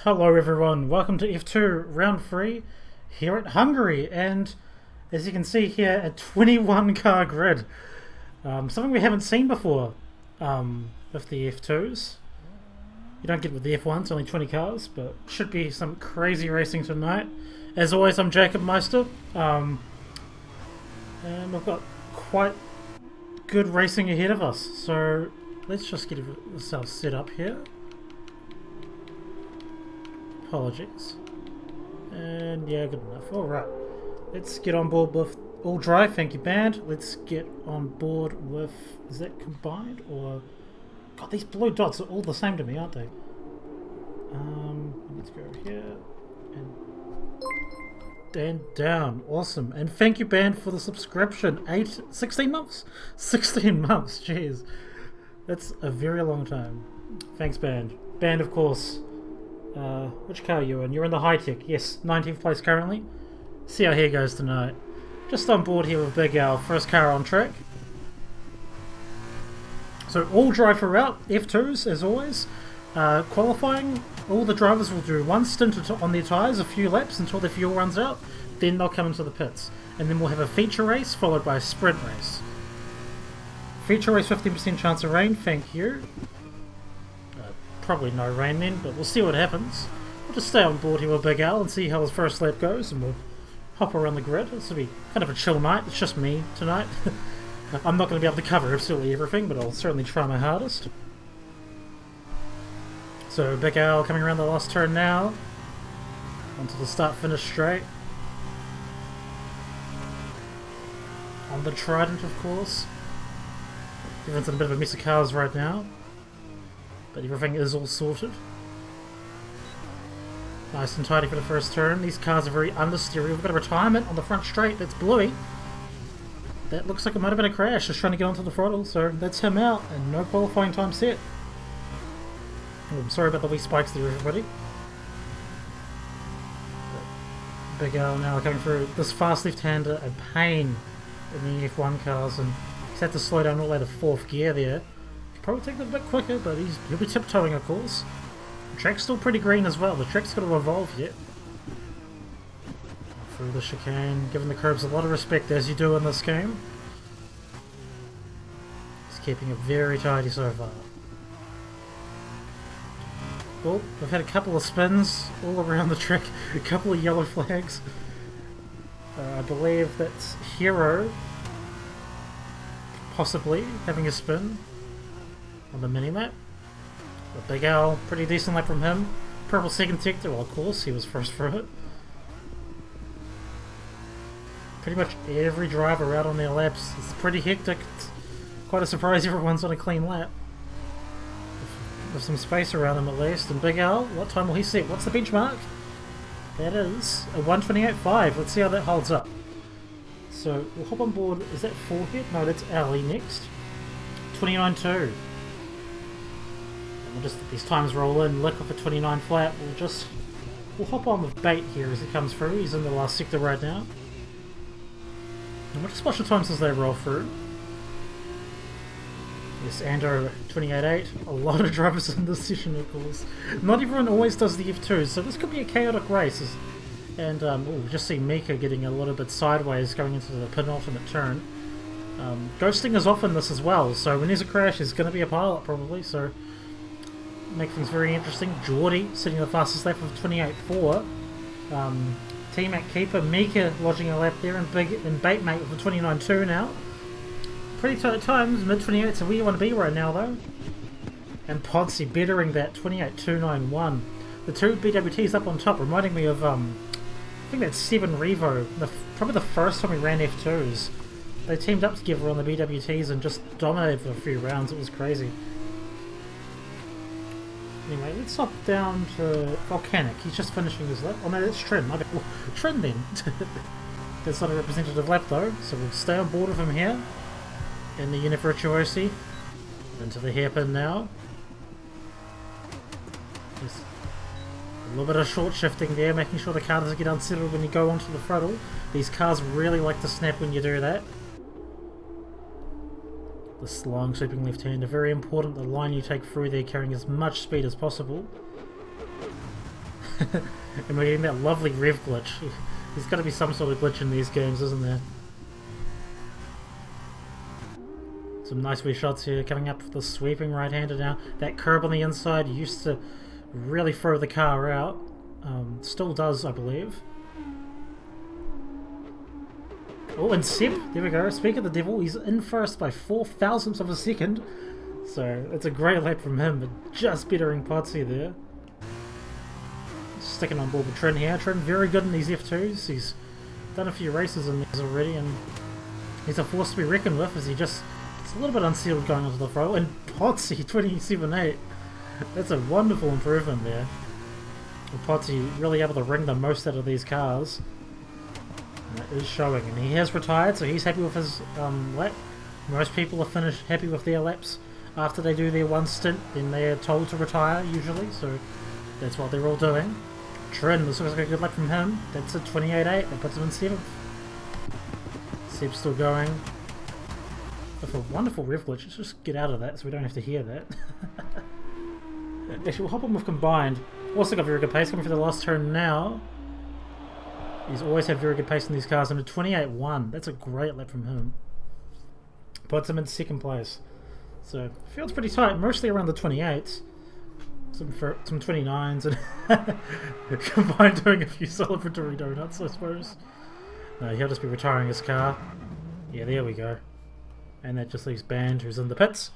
Hello everyone, welcome to F2 round 3 here at Hungary, and as you can see here, a 21 car grid. Something we haven't seen before with the F2s. You don't get with the F1s, only 20 cars, but should be some crazy racing tonight. As always, I'm Jacob Meister, and we've got quite good racing ahead of us, so let's just get ourselves set up here. Apologies. And yeah, good enough. Alright. Let's get on board with all drive, thank you band. Let's get on board with, is that combined or, god, these blue dots are all the same to me, aren't they? Let's go here and down. Awesome. And thank you band for the subscription. 16 months? 16 months, jeez. That's a very long time. Thanks band. Band, of course. Which car are you in? You're in the high-tech. Yes, 19th place currently. See how here goes tonight. Just on board here with Big Al, first car on track. So all drive throughout, F2s as always. Qualifying, all the drivers will do one stint on their tyres, a few laps until their fuel runs out. Then they'll come into the pits. And then we'll have a feature race followed by a sprint race. Feature race, 15% chance of rain, thank you. Probably no rain then, but we'll see what happens. We'll just stay on board here with Big Al and see how his first lap goes, and we'll hop around the grid. This will be kind of a chill night. It's just me tonight. I'm not going to be able to cover absolutely everything, but I'll certainly try my hardest. So Big Al coming around the last turn now. Onto the start-finish straight. On the Trident, of course. Everyone's in a bit of a mess of cars right now. But everything is all sorted. Nice and tidy for the first turn. These cars are very understeery. We've got a retirement on the front straight that's bluey. That looks like it might have been a crash, just trying to get onto the throttle, so that's him out, and no qualifying time set. Oh, I'm sorry about the wee spikes there, everybody. But Big Al now coming through. This fast left-hander, a pain in the F1 cars, and he's had to slow down all the way to 4th gear there. Probably take it a bit quicker, but he'll be tiptoeing, of course. The track's still pretty green as well. The track's got to evolve yet. Through the chicane, giving the curbs a lot of respect, as you do in this game. Just keeping it very tidy so far. Well, we've had a couple of spins all around the track, a couple of yellow flags. I believe that's Hero possibly having a spin on the mini-map. The Big Al, pretty decent lap from him. Purple second sector, well of course, he was first for it. Pretty much every driver out on their laps. It's pretty hectic. It's quite a surprise everyone's on a clean lap. With some space around him at least. And Big Al, what time will he set? What's the benchmark? That is a 1:28.5. Let's see how that holds up. So we'll hop on board. Is that Forehead? No, that's Ali next. 29.2. We'll just let these times roll in, lick off a 29 flat. We'll hop on with Bait here as he comes through. He's in the last sector right now. And we'll just watch the times as they roll through. Yes, Ando 28.8. A lot of drivers in this session, of course. Not everyone always does the F2s, so this could be a chaotic race. And we'll just see Mika getting a little bit sideways going into the penultimate turn. Ghosting is off in this as well, so when there's a crash, there's going to be a pilot probably, so make things very interesting. Geordie sitting the fastest lap of 28.4. T-Mac Keeper, Mika lodging a lap there, and Bait Mate with a 29.2 now. Pretty tight times, mid-28's so where you want to be right now though. And Podsy bettering that 28.291. The two BWTs up on top, reminding me of, I think that's 7 Revo, probably the first time we ran F2s. They teamed up together on the BWTs and just dominated for a few rounds, it was crazy. Anyway, let's hop down to Volcanic. He's just finishing his lap. Oh no, that's Trin. Oh, Trin then. That's not a representative lap though, so we'll stay on board with him here. In the Unit Virtuosi. Into the hairpin now. Just a little bit of short shifting there, making sure the car doesn't get unsettled when you go onto the throttle. These cars really like to snap when you do that. This long sweeping left hander, very important, the line you take through there carrying as much speed as possible. And we're getting that lovely rev glitch. There's got to be some sort of glitch in these games, isn't there? Some nice wee shots here, coming up with the sweeping right-hander now. That curb on the inside used to really throw the car out. Still does, I believe. Oh, and Seb, there we go. Speak of the devil, he's in first by 4 thousandths of a second. So it's a great lap from him, but just bettering Potsy there. Sticking on board with Trin here. Trin very good in these F2s. He's done a few races in these already, and he's a force to be reckoned with as he just... It's a little bit unsettled going onto the throttle. And Potsy, 27.8. That's a wonderful improvement there. And Potsy really able to wring the most out of these cars. And it is showing. And he has retired, so he's happy with his lap. Most people are happy with their laps. After they do their one stint, then they are told to retire usually, so that's what they're all doing. Trin, this looks like a good lap from him. That's a 28.8, that puts him in 7th. Seb's still going. With a wonderful rev glitch, let's just get out of that so we don't have to hear that. Actually, we'll hop on with combined. Also got very good pace coming for the last turn now. He's always had very good pace in these cars, and a 28.1, that's a great lap from him. Puts him in 2nd place. So, feels pretty tight, mostly around the 28s. Some 29s, and combined doing a few celebratory donuts, I suppose. No, he'll just be retiring his car. Yeah, there we go. And that just leaves Band, who's in the pits.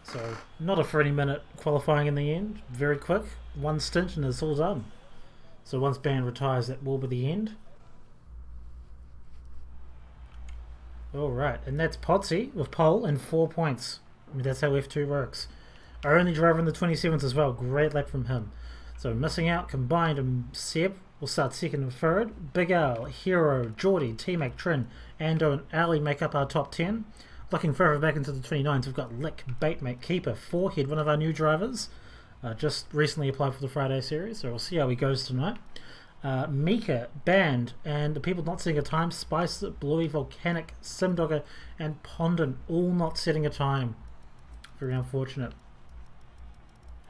So, not a 30-minute qualifying in the end. Very quick. One stint and it's all done. So once Band retires, that will be the end. Alright, and that's Potsy with pole and 4 points. I mean, that's how F2 works. Our only driver in the 27th as well. Great lap from him. So missing out, combined, and Seb will start 2nd and 3rd. Big Al, Hero, Geordie, T-Mac, Trin, Ando and Ali make up our top 10. Looking further back into the 29s, we've got Lick, Baitmate, Keeper, Forehead, one of our new drivers. Just recently applied for the Friday series, so we'll see how he goes tonight. Mika, Band, and the people not setting a time, Spice, Bluey, Volcanic, Simdogger, and Pondant, all not setting a time. Very unfortunate.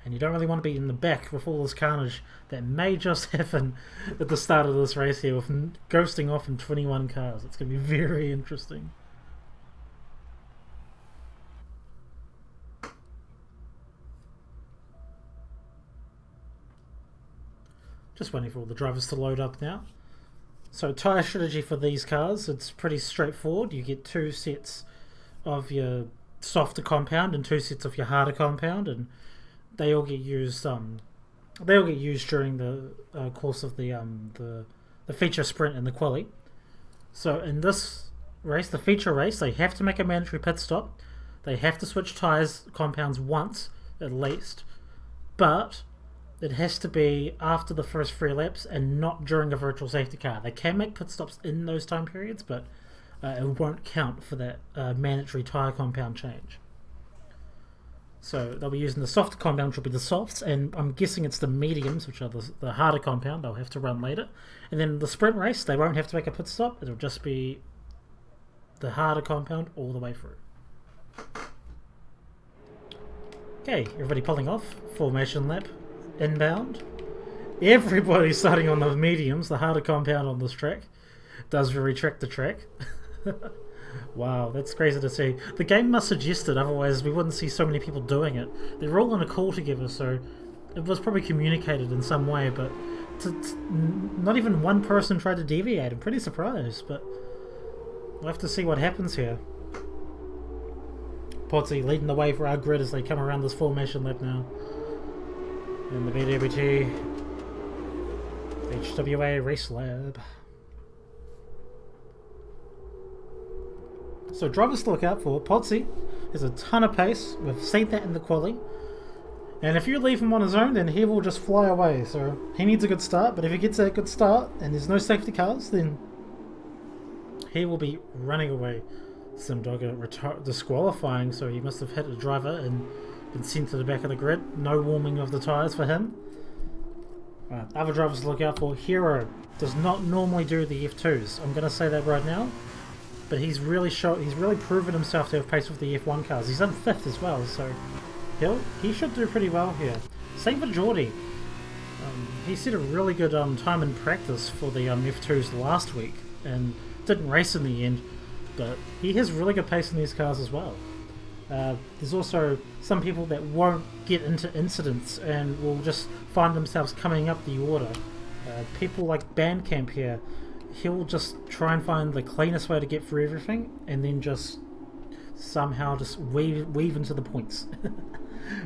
And you don't really want to be in the back with all this carnage that may just happen at the start of this race here with ghosting off in 21 cars. It's going to be very interesting. Just waiting for all the drivers to load up now. So tyre strategy for these cars, it's pretty straightforward. You get 2 sets of your softer compound and 2 sets of your harder compound, and they all get used. They all get used during the course of the feature sprint and the quali. So in this race, the feature race, they have to make a mandatory pit stop. They have to switch tyres compounds once at least, but it has to be after the first 3 laps and not during a virtual safety car. They can make pit stops in those time periods, but it won't count for that mandatory tyre compound change. So they'll be using the soft compound, which will be the softs, and I'm guessing it's the mediums, which are the harder compound they'll have to run later. And then the sprint race, they won't have to make a pit stop. It'll just be the harder compound all the way through. Okay, everybody pulling off. Formation lap. Inbound. Everybody starting on the mediums, the harder compound on this track. Does vary track to track. Wow, that's crazy to see. The game must suggest it, otherwise we wouldn't see so many people doing it. They're all on a call together, so it was probably communicated in some way, but not even one person tried to deviate. I'm pretty surprised, but we'll have to see what happens here. Potsy leading the way for our grid as they come around this formation lap now. In the BWT HWA Race Lab. So drivers to look out for. Potsy has a ton of pace. We've seen that in the quali. And if you leave him on his own, then he will just fly away. So he needs a good start, but if he gets a good start and there's no safety cars, then he will be running away. Simdogger disqualifying, so he must have hit a driver and been sent to the back of the grid. No warming of the tyres for him. Right, other drivers to look out for. Hero does not normally do the F2s. I'm going to say that right now. But he's really proven himself to have pace with the F1 cars. He's in 5th as well, so he should do pretty well here. Same for Geordie. He set a really good time in practice for the F2s last week and didn't race in the end, but he has really good pace in these cars as well. There's also some people that won't get into incidents and will just find themselves coming up the order. People like Bandcamp here, he'll just try and find the cleanest way to get through everything and then just somehow just weave into the points.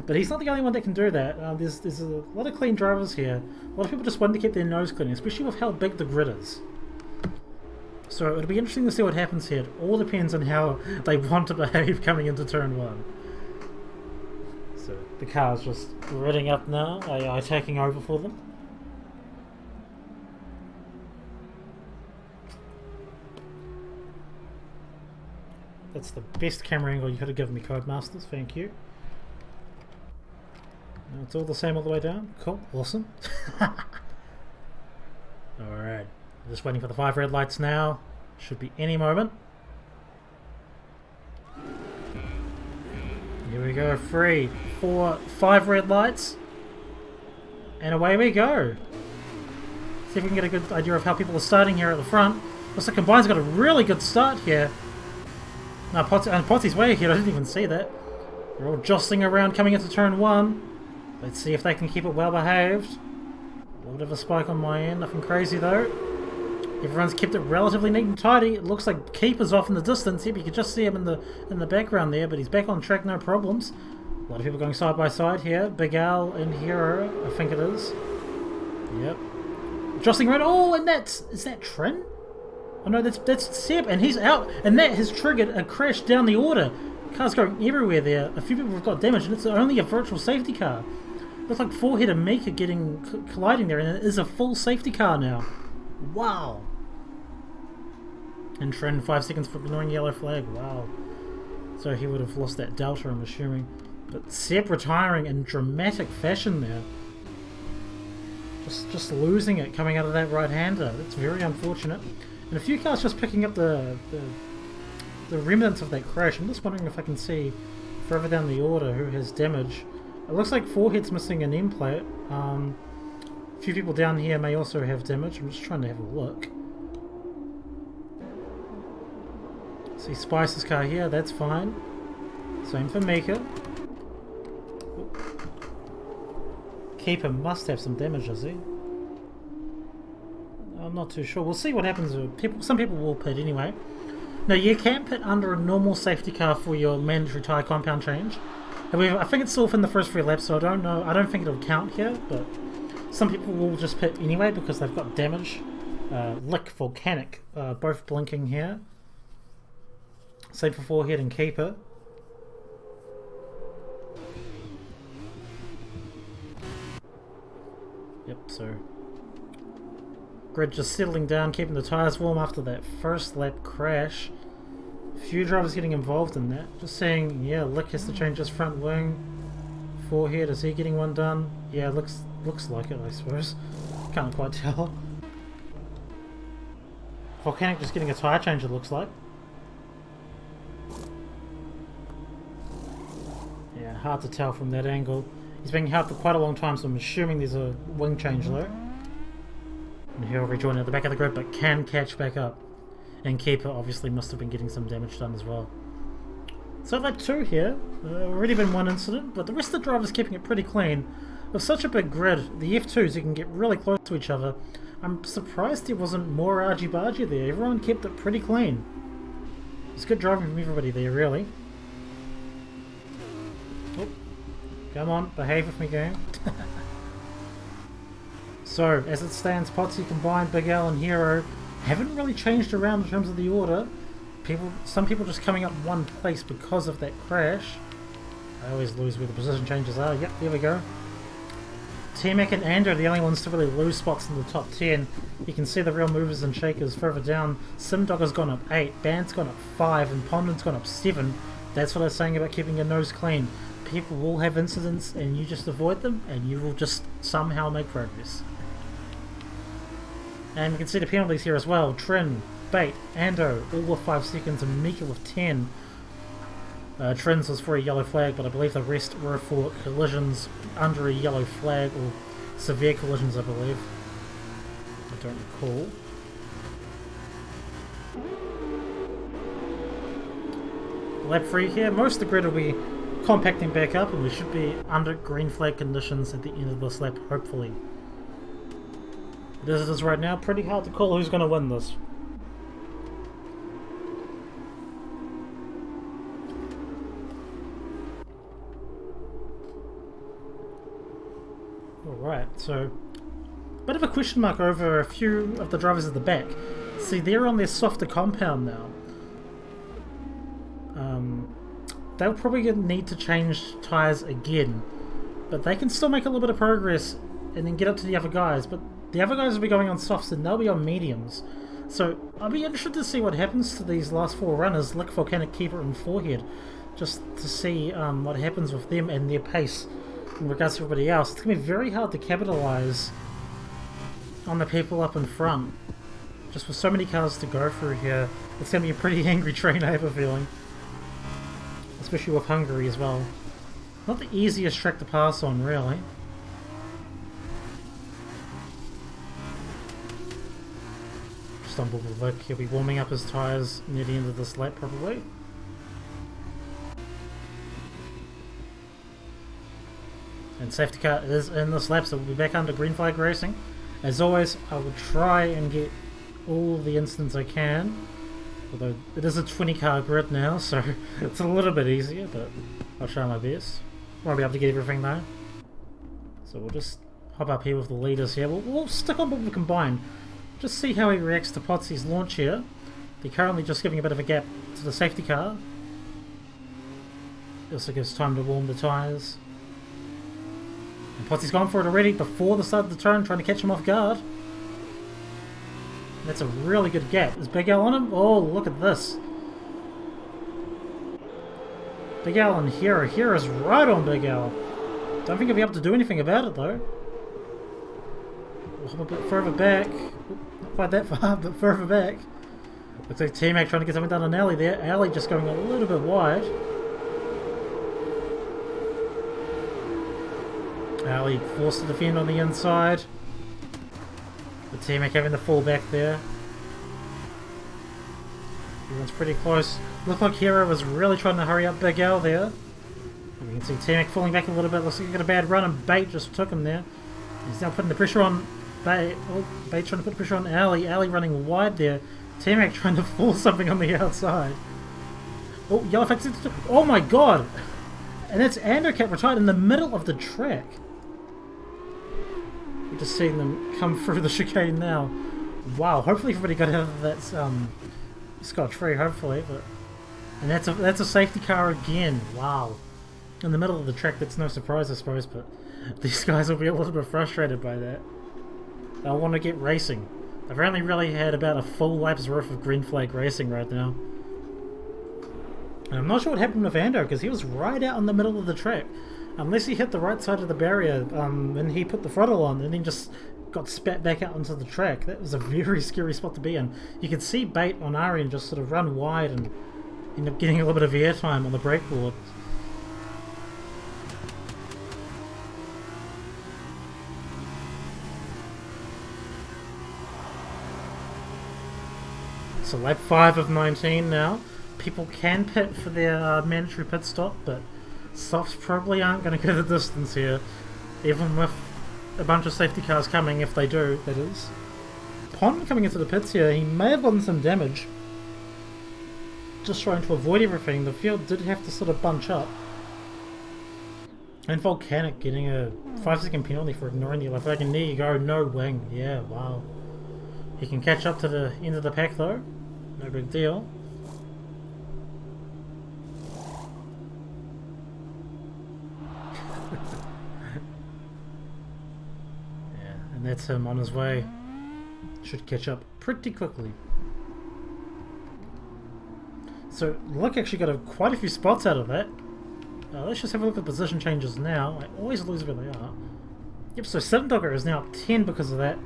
But he's not the only one that can do that. There's a lot of clean drivers here. A lot of people just want to keep their nose clean, especially with how big the grid is. So it'll be interesting to see what happens here. It all depends on how they want to behave coming into turn 1. So the car's just redding up now, AI taking over for them. That's the best camera angle you could have given me, Codemasters, thank you. It's all the same all the way down. Cool, awesome. Alright, just waiting for the 5 red lights now. Should be any moment. Here we go, 3, 4, 5 red lights. And away we go. See if we can get a good idea of how people are starting here at the front. Looks like Combine's got a really good start here. No, Potsy's way ahead, I didn't even see that. They're all jostling around coming into turn 1. Let's see if they can keep it well behaved. A little bit of a spike on my end, nothing crazy though. Everyone's kept it relatively neat and tidy. It looks like Keeper's off in the distance. Yep, you can just see him in the background there, but he's back on track, no problems. A lot of people going side by side here. Big Al and Hero, I think it is. Yep. Jostling around. Oh, and is that Trin? Oh no, that's Seb, and he's out, and that has triggered a crash down the order. Cars going everywhere there. A few people have got damage, and it's only a virtual safety car. Looks like Forehead and Mika getting colliding there, and it is a full safety car now. Wow. And Trin 5 seconds for ignoring yellow flag. Wow. So he would have lost that delta, I'm assuming. But Seb retiring in dramatic fashion there. Just losing it coming out of that right-hander. That's very unfortunate. And a few cars just picking up the remnants of that crash. I'm just wondering if I can see further down the order who has damage. It looks like Forehead's missing an end plate. A few people down here may also have damage. I'm just trying to have a look. See Spice's car here, that's fine. Same for Mika. Keeper must have some damage, does he? I'm not too sure. We'll see what happens with people. Some people will pit anyway. Now you can pit under a normal safety car for your mandatory tyre compound change. However, I think it's still within the first 3 laps, so I don't know. I don't think it'll count here, but some people will just pit anyway because they've got damage. Lick, Volcanic, both blinking here. Same for Forehead and Keeper. Yep, so Grid just settling down, keeping the tyres warm after that first lap crash. A few drivers getting involved in that. Just saying, yeah, Lick has to change his front wing. Forehead, is he getting one done? Yeah, looks like it, I suppose. Can't quite tell. Volcanic just getting a tyre change, it looks like. Yeah, hard to tell from that angle. He's being held for quite a long time, so I'm assuming there's a wing change though. And he'll rejoin at the back of the grid, but can catch back up. And Keeper obviously must have been getting some damage done as well. So lap 2 here, already been one incident, but the rest of the drivers keeping it pretty clean. With such a big grid, the F2s, you can get really close to each other. I'm surprised there wasn't more argy-bargy there. Everyone kept it pretty clean. It's good driving from everybody there, really. Oh, come on, behave with me, game. So, as it stands, Potsy, Combined, Big Al and Hero haven't really changed around in terms of the order. Some people just coming up one place because of that crash. I always lose where the position changes are. Yep, there we go. T-Mac and Ando are the only ones to really lose spots in the top 10. You can see the real movers and shakers further down. Simdog has gone up 8, Band's gone up 5, and Pondon's gone up 7. That's what I was saying about keeping your nose clean. People will have incidents and you just avoid them and you will just somehow make progress. And we can see the penalties here as well. Trin, Bait, Ando, all with 5 seconds, and Mika with 10. Trin's was for a yellow flag, but I believe the rest were for collisions under a yellow flag, or severe collisions, I believe. I don't recall. Lap 3 here. Most of the grid will be compacting back up, and we should be under green flag conditions at the end of this lap, hopefully. As it is right now, pretty hard to call who's going to win this. Alright, so a bit of a question mark over a few of the drivers at the back. See, they're on their softer compound now. They'll probably need to change tyres again, but they can still make a little bit of progress and then get up to the other guys. But the other guys will be going on softs and they'll be on mediums. So I'll be interested to see what happens to these last 4 runners, Lick, Volcanic, Keeper and Forehead, just to see what happens with them and their pace in regards to everybody else. It's going to be very hard to capitalise on the people up in front. Just with so many cars to go through here, it's going to be a pretty angry train, I have a feeling. Especially with Hungary as well. Not the easiest track to pass on, really. Stumbled with Vic. He'll be warming up his tyres near the end of this lap, probably. And safety car is in this lap, so we'll be back under green flag racing. As always, I will try and get all the instants I can. Although it is a 20-car grid now, so it's a little bit easier, but I'll try my best. Won't be able to get everything though. So we'll just hop up here with the leaders here. We'll stick on with the combine. Just see how he reacts to Potsy's launch here. They're currently just giving a bit of a gap to the safety car. It also gives time to warm the tyres. And Potsy's gone for it already before the start of the turn, trying to catch him off guard. That's a really good gap. Is Big Al on him? Oh, look at this. Big Al and Hero. Hero's right on Big Al. Don't think he'll be able to do anything about it, though. We'll hop a bit further back. Not quite that far, but further back. Looks like T-Mac trying to get something done on Ali there. Ali just going a little bit wide. Ali forced to defend on the inside. The T-Mac having the fall back there. Everyone's pretty close. Looked like Hero was really trying to hurry up Big Al there. You can see T-Mac falling back a little bit. Looks like he got a bad run and Bait just took him there. He's now putting the pressure on Bait. Oh, Bait trying to put pressure on Ali. Ali running wide there. T-Mac trying to force something on the outside. Oh, Yellow Fix. Oh my god! And that's Andercat retired in the middle of the track. We're just seeing them come through the chicane now. Wow, hopefully everybody got out of that scotch-free, hopefully. But and that's a safety car again. Wow. In the middle of the track, that's no surprise, I suppose, but these guys will be a little bit frustrated by that. They'll want to get racing. They've only really had about a full lap's worth of green flag racing right now. And I'm not sure what happened with Ando, because he was right out in the middle of the track. Unless he hit the right side of the barrier and he put the throttle on and then just got spat back out onto the track. That was a very scary spot to be in. You could see Bait on our end just sort of run wide and end up getting a little bit of airtime on the brake board. So lap 5 of 19 now. People can pit for their mandatory pit stop, but softs probably aren't going to go the distance here, even with a bunch of safety cars coming, if they do, that is. Pond coming into the pits here, he may have gotten some damage. Just trying to avoid everything. The field did have to sort of bunch up. And Volcanic getting a 5-second penalty for ignoring the yellow flag, and there you go, no wing. Yeah, wow. He can catch up to the end of the pack though, no big deal. And that's him on his way. Should catch up pretty quickly. So Luck actually got quite a few spots out of that. Let's just have a look at position changes now. I always lose where they are. Yep, so 7-Dogger is now up 10 because of that.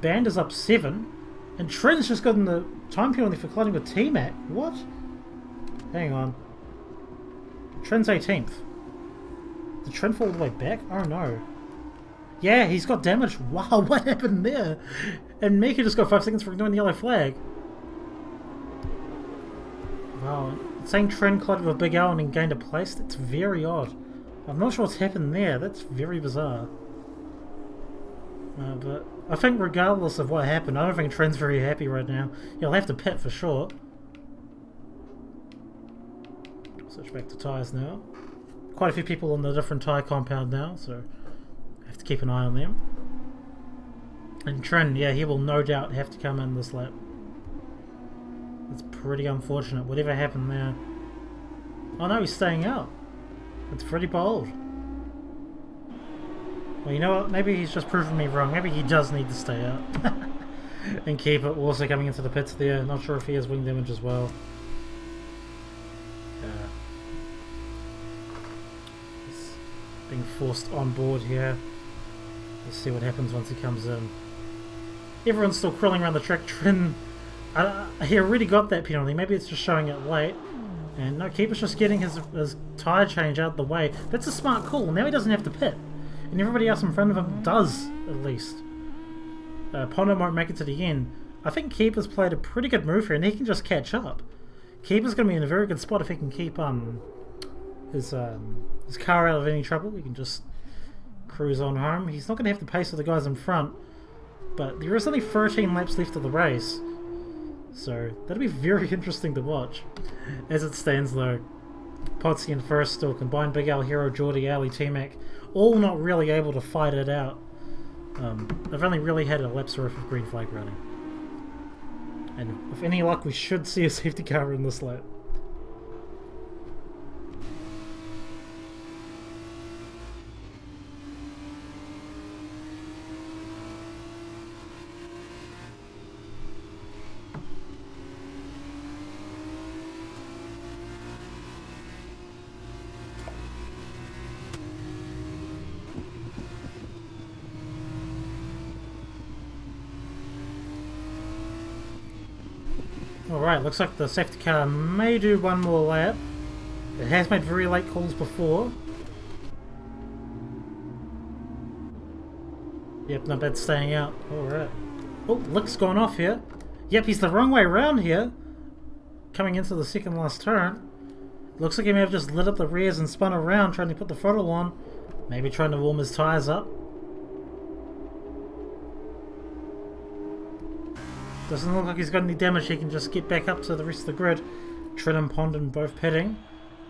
Band is up 7. And Trent's just gotten the time penalty for colliding with T-Mac. What? Hang on. Trent's 18th. Did Trent fall all the way back? Oh no. Yeah, he's got damage. Wow, what happened there? And Mika just got 5 seconds for ignoring the yellow flag. Wow, saying Trent collided with Big L and then gained a place, that's very odd. I'm not sure what's happened there, that's very bizarre. But I think regardless of what happened, I don't think Trent's very happy right now. He'll have to pit for sure. Switch back to tyres now. Quite a few people on the different tyre compound now, so I have to keep an eye on them. And Trent, yeah, he will no doubt have to come in this lap. It's pretty unfortunate, whatever happened there. Oh no, he's staying out. It's pretty bold. Well, you know what? Maybe he's just proven me wrong. Maybe he does need to stay out. And keep it. Also coming into the pits there. Not sure if he has wing damage as well. He's being forced on board here. Let's see what happens once he comes in. Everyone's still crawling around the track. Trin, he already got that penalty. Maybe it's just showing it late. And no, Keeper's just getting his tyre change out the way. That's a smart call. Now he doesn't have to pit. And everybody else in front of him does, at least. Pondo won't make it to the end. I think Keeper's played a pretty good move here, and he can just catch up. Keeper's going to be in a very good spot if he can keep his car out of any trouble. He can just cruise on home. He's not going to have to pace with the guys in front, but there is only 13 laps left of the race. So that'll be very interesting to watch. As it stands though, Potsy in first still, combined Big Al, Hero, Geordie, Ali, T-Mac, all not really able to fight it out. They've only really had a lap's worth of green flag running. And with any luck we should see a safety car in this lap. Alright, looks like the safety car may do one more lap. It has made very late calls before. Yep, not bad staying out. Alright. Oh, Lick's gone off here. Yep, he's the wrong way around here. Coming into the second last turn. Looks like he may have just lit up the rears and spun around trying to put the throttle on. Maybe trying to warm his tyres up. Doesn't look like he's got any damage. He can just get back up to the rest of the grid. Trin and Pondon both pitting.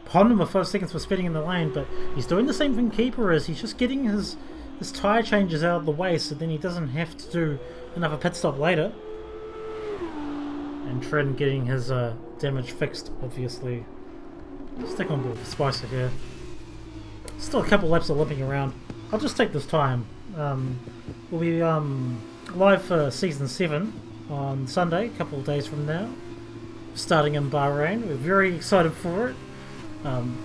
Pondon with 5 seconds for speeding in the lane, but he's doing the same thing Keeper is. He's just getting his tyre changes out of the way so then he doesn't have to do another pit stop later. And Trin getting his damage fixed, obviously. Stick on board for Spicer here. Still a couple laps of limping around. I'll just take this time. We'll be live for Season 7 on Sunday, a couple of days from now, starting in Bahrain. We're very excited for it.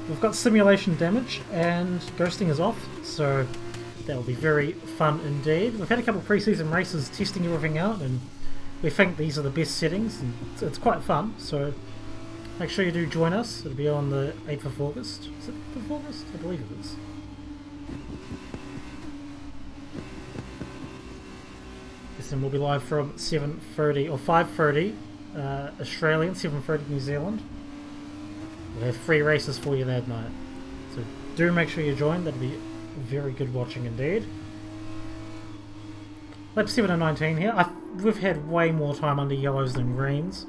We've got simulation damage and ghosting is off, so that will be very fun indeed. We've had a couple of pre-season races testing everything out, and we think these are the best settings, and it's quite fun, so make sure you do join us. It'll be on the 8th of August. Is it 8th of August? I believe it is. And we'll be live from 7:30 or 5:30 Australian, 7:30 New Zealand. We'll have 3 races for you that night, so do make sure you join. That'll be very good watching indeed. Lap 7 and 19 here. We've had way more time under yellows than greens.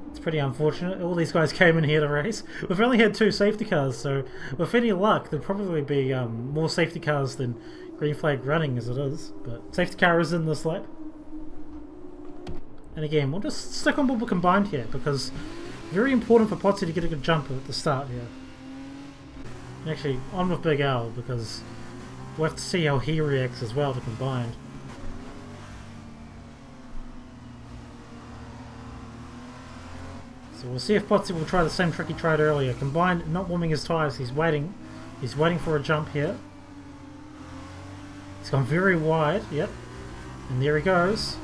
It's pretty unfortunate. All these guys came in here to race. We've only had 2 safety cars, so with any luck there'll probably be more safety cars than green flag running as it is, but safety car is in this lap. And again, we'll just stick on board combined here because very important for Potsy to get a good jump at the start here. And actually, on with Big Al because we'll have to see how he reacts as well to combined. So we'll see if Potsy will try the same trick he tried earlier. Combined, not warming his tyres, he's waiting. He's waiting for a jump here. He's gone very wide, yep. And there he goes.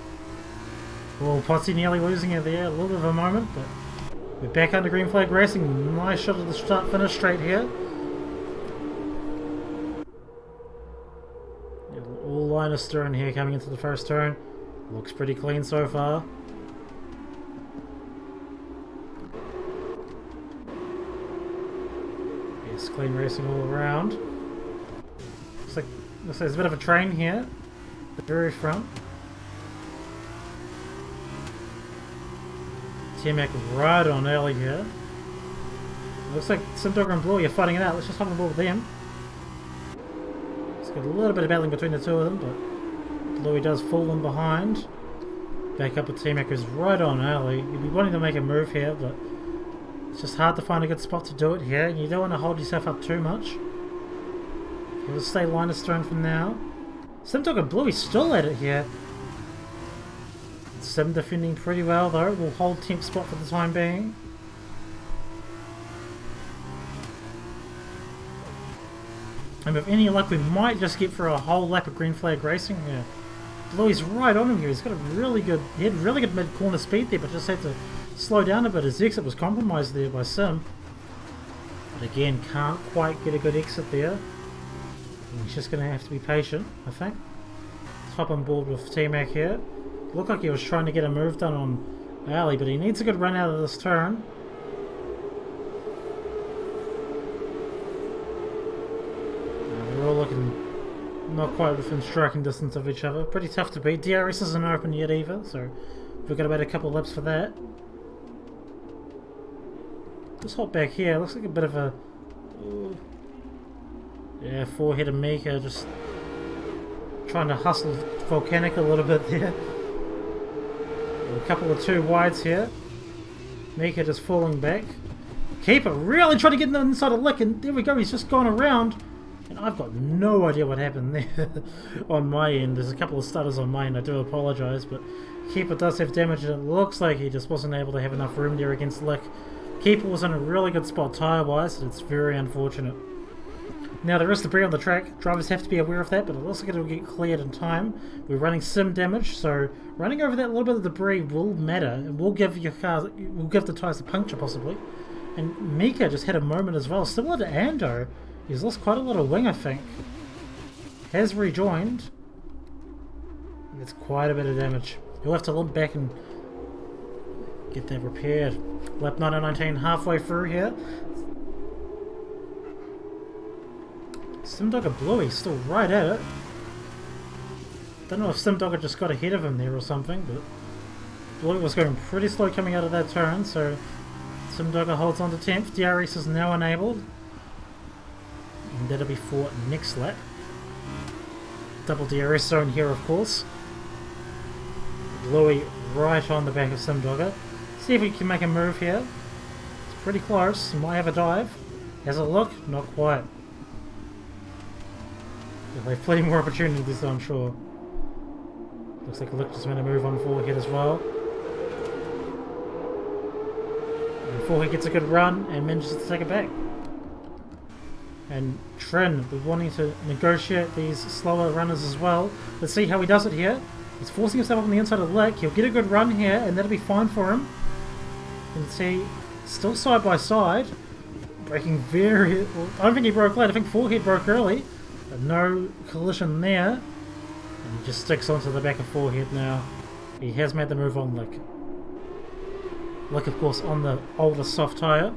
Oh, Potsy nearly losing it there. A little bit of a moment, but we're back under green flag racing. Nice shot of the start finish straight here. line of stern here coming into the first turn. Looks pretty clean so far. Yes, clean racing all around. Looks like there's a bit of a train here at the very front. T-Mac right on early here. Looks like Simdogger and Bluey are fighting it out. Let's just hop on board with them. It's got a little bit of battling between the two of them, but Bluey does fall them behind. Back up with T-Mac, who's right on early. You'd be wanting to make a move here, but it's just hard to find a good spot to do it here. And you don't want to hold yourself up too much. You'll stay line of stern from now. Simdogger and Bluey still at it here. Sim defending pretty well though. We'll hold 10th spot for the time being. And with any luck, we might just get for a whole lap of green flag racing here. Bluey's right on him here. He's got a really good, he had really good mid-corner speed there, but just had to slow down a bit. His exit was compromised there by Sim. But again, can't quite get a good exit there. And he's just going to have to be patient, I think. Let's hop on board with T-Mac here. Looked like he was trying to get a move done on Ali, but he needs a good run out of this turn. They're all looking not quite within striking distance of each other. Pretty tough to beat. DRS isn't open yet either, so we've got about a couple of laps for that. Just hop back here. Looks like a bit of a... yeah, four-headed Mika just trying to hustle Volcanic a little bit there. A couple of two wides here. Mika just falling back. Keeper really trying to get inside a lick, and there we go, he's just gone around. And I've got no idea what happened there on my end. There's a couple of stutters on my end, I do apologise, but Keeper does have damage, and it looks like he just wasn't able to have enough room there against Lick. Keeper was in a really good spot tyre-wise, and it's very unfortunate. Now there is debris on the track, drivers have to be aware of that, but it looks like it'll get cleared in time. We're running sim damage, so running over that little bit of debris will matter, and will give your car, will give the tyres a puncture possibly. And Mika just had a moment as well, similar to Ando. He's lost quite a lot of wing, I think. Has rejoined. And it's quite a bit of damage. You'll have to limp back and get that repaired. Lap 919 halfway through here. Simdogger Bluey still right at it. Don't know if Simdogger just got ahead of him there or something, but Bluey was going pretty slow coming out of that turn, so Simdogger holds on to 10th. DRS is now enabled. And that'll be for next lap. Double DRS zone here, of course. Bluey right on the back of Simdogger. See if we can make a move here. It's pretty close. He might have a dive. Has a look? Not quite. They have plenty more opportunities, I'm sure. Looks like Lick just made a move on forehead as well. And forehead gets a good run and manages to take it back. And Trin, we're wanting to negotiate these slower runners as well. Let's see how he does it here. He's forcing himself up on the inside of Lick. He'll get a good run here, and that'll be fine for him. You can see, still side by side. Breaking very... Well, I don't think he broke late. I think forehead broke early. But no collision there. And he just sticks onto the back of forehead now. He has made the move on Lick. Lick, of course, on the older soft tyre.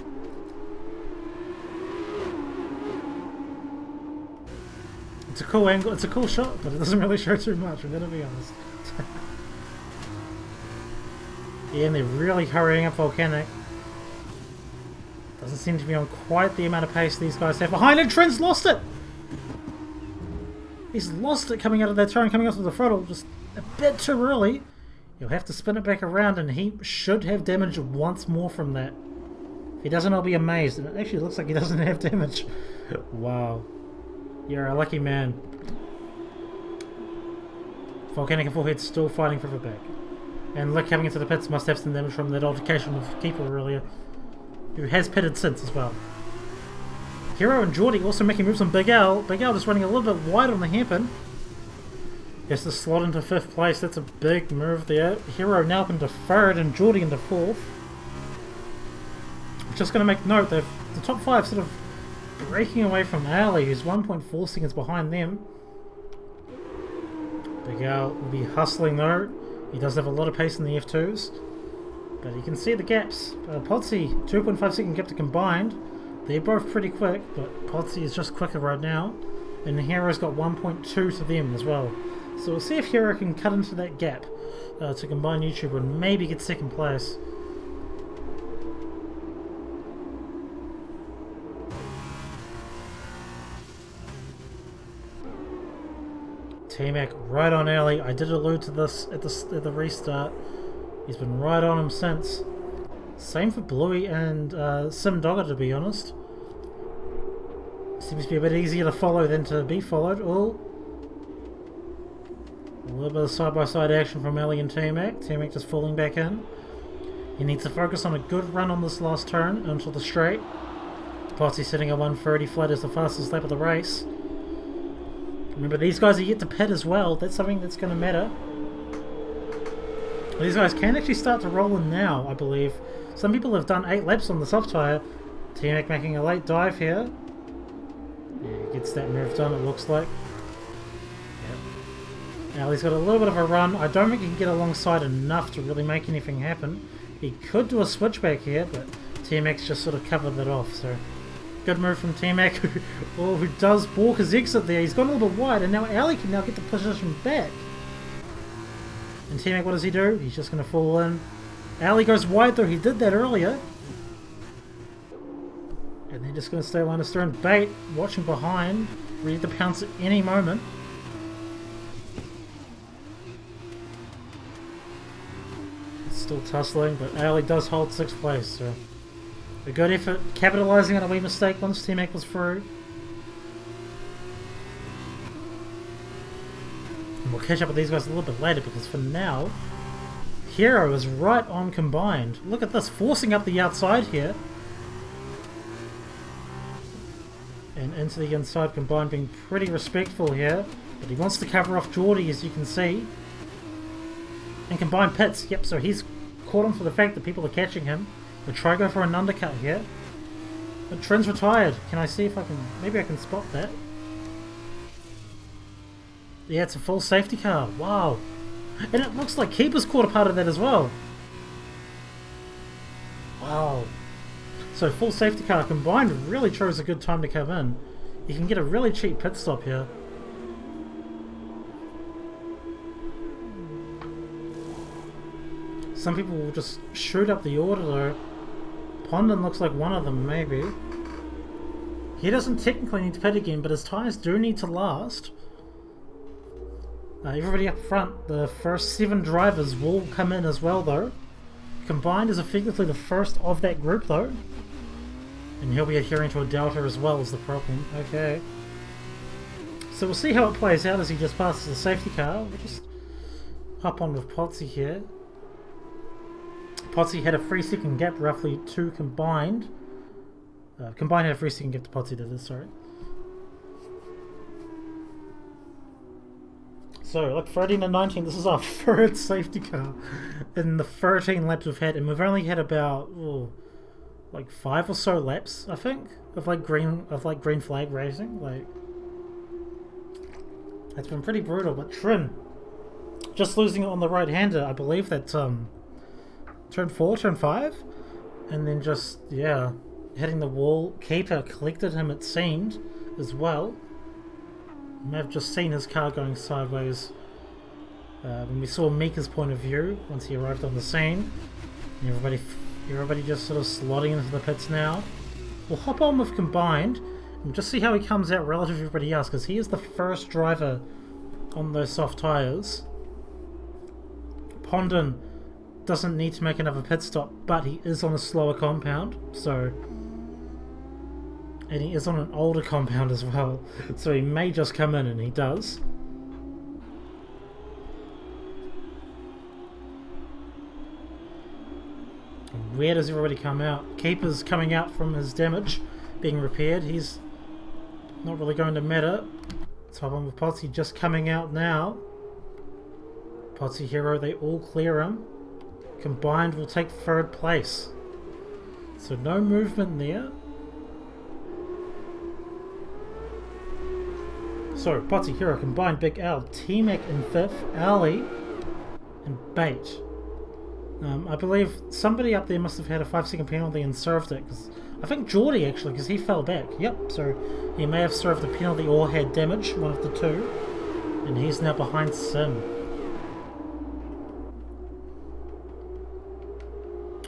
It's a cool angle, it's a cool shot, but it doesn't really show too much, I'm gonna be honest. Yeah, and they're really hurrying up Volcanic. Doesn't seem to be on quite the amount of pace these guys have. Behind it, Trent's lost it! He's lost it coming out of that turn, coming off of the throttle, just a bit too early. You'll have to spin it back around, and he should have damage once more from that. If he doesn't, I'll be amazed. And it actually looks like he doesn't have damage. Wow. You're a lucky man. Volcanic and Forehead still fighting for the back. And Lick coming into the pits must have some damage from that altercation with Keeper earlier, who has pitted since as well. Hero and Geordie also making moves on Big L. Big L just running a little bit wide on the hairpin. Has to slot into 5th place. That's a big move there. Hero now up into 3rd and Geordie into 4th. I'm just going to make note that the top 5 sort of breaking away from Ali, who's 1.4 seconds behind them. Big Al will be hustling though. He does have a lot of pace in the F2s. But you can see the gaps. Potsy, 2.5 second gap to combined. They're both pretty quick, but Potsy is just quicker right now. And Hero's got 1.2 to them as well. So we'll see if Hero can cut into that gap to combine YouTube and maybe get second place. T-Mac right on early. I did allude to this at the restart. He's been right on him since. Same for Bluey and Sim Dogger, to be honest. Seems to be a bit easier to follow than to be followed. Oh, a little bit of side-by-side action from Ellie and T-Mac. T-Mac just falling back in. He needs to focus on a good run on this last turn into the straight. Potsy sitting at 130 flat is the fastest lap of the race. Remember, these guys are yet to pit as well. That's something that's going to matter. These guys can actually start to roll in now, I believe. Some people have done 8 laps on the soft tyre. T-Mac making a late dive here. Yeah, gets that move done, it looks like. Yep. Now he's got a little bit of a run. I don't think he can get alongside enough to really make anything happen. He could do a switchback here, but T-Mac's just sort of covered that off. So good move from T-Mac, who does walk his exit there. He's gone a little bit wide, and now Ali can now get the position back. And T-Mac, what does he do? He's just going to fall in. Ali goes wide though, he did that earlier. And they're just going to stay line of stern. Bait, watching behind, ready to pounce at any moment. It's still tussling, but Ali does hold 6th place, so a good effort, capitalising on a wee mistake once T-Mac was through. And we'll catch up with these guys a little bit later, because for now, Hero is right on combined. Look at this, forcing up the outside here. And into the inside, combined being pretty respectful here. But he wants to cover off Geordie, as you can see. And combined pits, yep, so he's caught on for the fact that people are catching him. We'll try go for an undercut here. But Trin's retired. Can I see if I can, maybe I can spot that. Yeah, it's a full safety car. Wow. And it looks like Keeper's caught a part of that as well. Wow. So full safety car combined really chose a good time to come in. You can get a really cheap pit stop here. Some people will just shoot up the order though. Pondon looks like one of them, maybe. He doesn't technically need to pit again, but his tyres do need to last. Everybody up front, the first 7 drivers will come in as well though. Combined is effectively the first of that group though. And he'll be adhering to a delta as well as the problem. Okay. So we'll see how it plays out as he just passes the safety car. We'll just hop on with Potsy here. Potsy had a 3-second gap roughly to combined. Combined had a 3-second gap to Potsy, that is, sorry. So, like 13 and 19, this is our 3rd safety car in the 13 laps we've had, and we've only had about like 5 or so laps, I think, of like green flag racing. Like, it's been pretty brutal. But Trin just losing it on the right-hander, I believe that's turn 4, turn 5, and then just hitting the wall. Keeper collected him, it seemed, as well. You may have just seen his car going sideways when we saw Mika's point of view once he arrived on the scene. And everybody just sort of slotting into the pits now. We'll hop on with combined and just see how he comes out relative to everybody else, because he is the first driver on those soft tyres. Pondon doesn't need to make another pit stop, but he is on a slower compound, so... And he is on an older compound as well, so he may just come in, and he does. And where does everybody come out? Keeper's coming out from his damage, being repaired. He's not really going to matter. Let's hop on with Potsy just coming out now. Potsy Hero, they all clear him. Combined will take 3rd place. So no movement there. So, Potsy, Hero, Combined, Big Al, T-Mac in 5th, Ali, and Bait. I believe somebody up there must have had a 5-second penalty and served it, because I think Geordie actually, because he fell back. Yep, so he may have served the penalty or had damage, one of the two, and he's now behind Sim.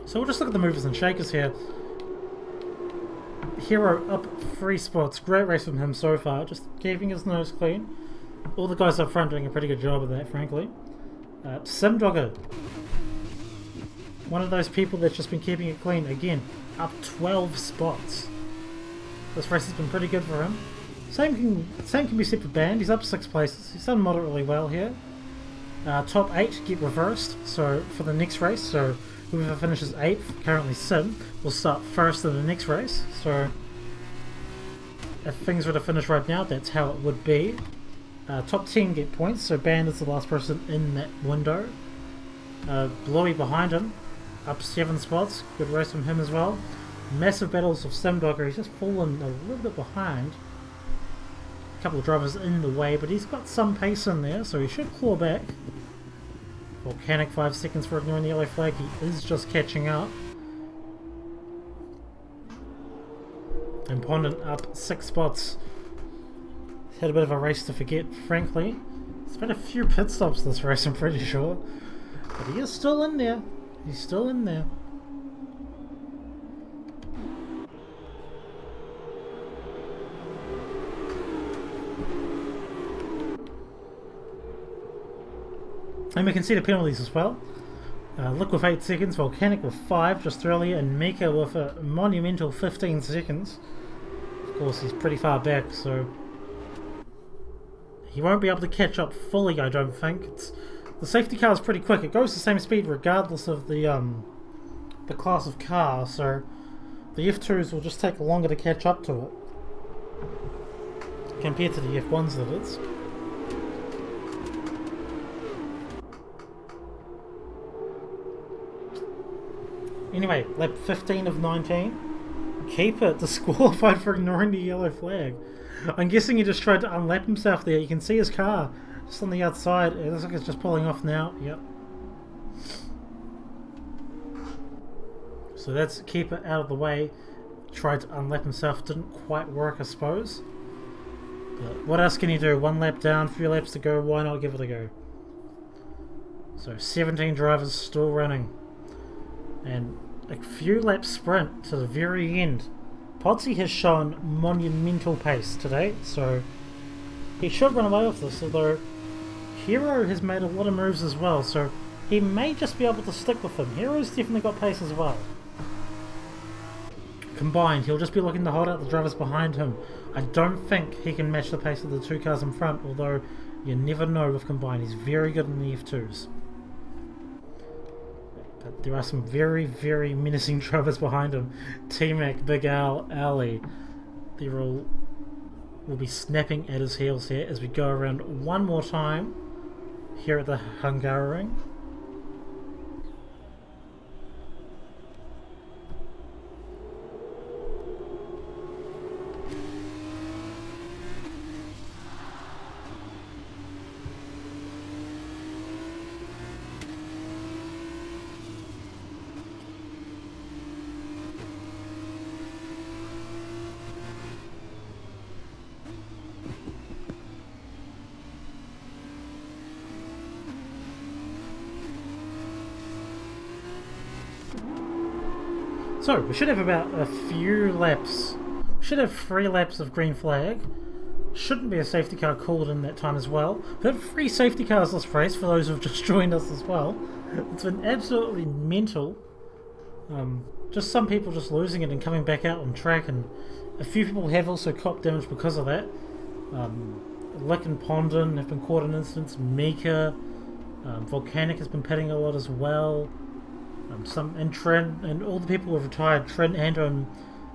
So we'll just look at the movers and shakers here. Hero up 3 spots. Great race from him so far, just keeping his nose clean. All the guys up front doing a pretty good job of that, frankly. Sim Dogger, one of those people that's just been keeping it clean. Again, up 12 spots. This race has been pretty good for him. Same can be said for Band. He's up 6 places. He's done moderately well here. Top 8 get reversed, so for the next race. So whoever finishes 8th, currently Sim, will start first in the next race. So if things were to finish right now, that's how it would be. Top 10 get points, so Band is the last person in that window. Bluey behind him, up 7 spots. Good race from him as well. Massive battles of Sim Dogger. He's just fallen a little bit behind. A couple of drivers in the way, but he's got some pace in there, so he should claw back. Volcanic 5 seconds for ignoring the yellow flag. He is just catching up. And Pondant up 6 spots. He's had a bit of a race to forget, frankly. There's been a few pit stops this race, I'm pretty sure. But he is still in there. He's still in there. And we can see the penalties as well. Lick with 8 seconds, Volcanic with 5 just earlier, and Mika with a monumental 15 seconds. Of course, he's pretty far back, so he won't be able to catch up fully, I don't think. The safety car is pretty quick. It goes the same speed regardless of the class of car, so the F2s will just take longer to catch up to it compared to the F1s, that is. Anyway, lap 15 of 19. Keeper disqualified for ignoring the yellow flag. I'm guessing he just tried to unlap himself there. You can see his car just on the outside. It looks like it's just pulling off now. Yep. So that's Keeper out of the way. Tried to unlap himself. Didn't quite work, I suppose. But what else can you do? 1 lap down, 3 laps to go. Why not give it a go? So 17 drivers still running. And a few laps sprint to the very end. Podsy has shown monumental pace today, so he should run away with this, although Hero has made a lot of moves as well, so he may just be able to stick with him. Hero's definitely got pace as well. Combined, he'll just be looking to hold out the drivers behind him. I don't think he can match the pace of the 2 cars in front, although you never know with Combined. He's very good in the F2s. But there are some very, very menacing drivers behind him. T-Mac, Big Al, Ali. They will be snapping at his heels here as we go around one more time here at the Hungaroring. So, we should have about a few laps. We should have 3 laps of green flag. Shouldn't be a safety car called in that time as well. We have 3 safety cars this race for those who have just joined us as well. It's been absolutely mental. Just some people just losing it and coming back out on track, and a few people have also copped damage because of that. Lick and Pondon have been caught in incidents. Mika, Volcanic has been pitting a lot as well. And Trent and all the people who have retired, Trent, Ando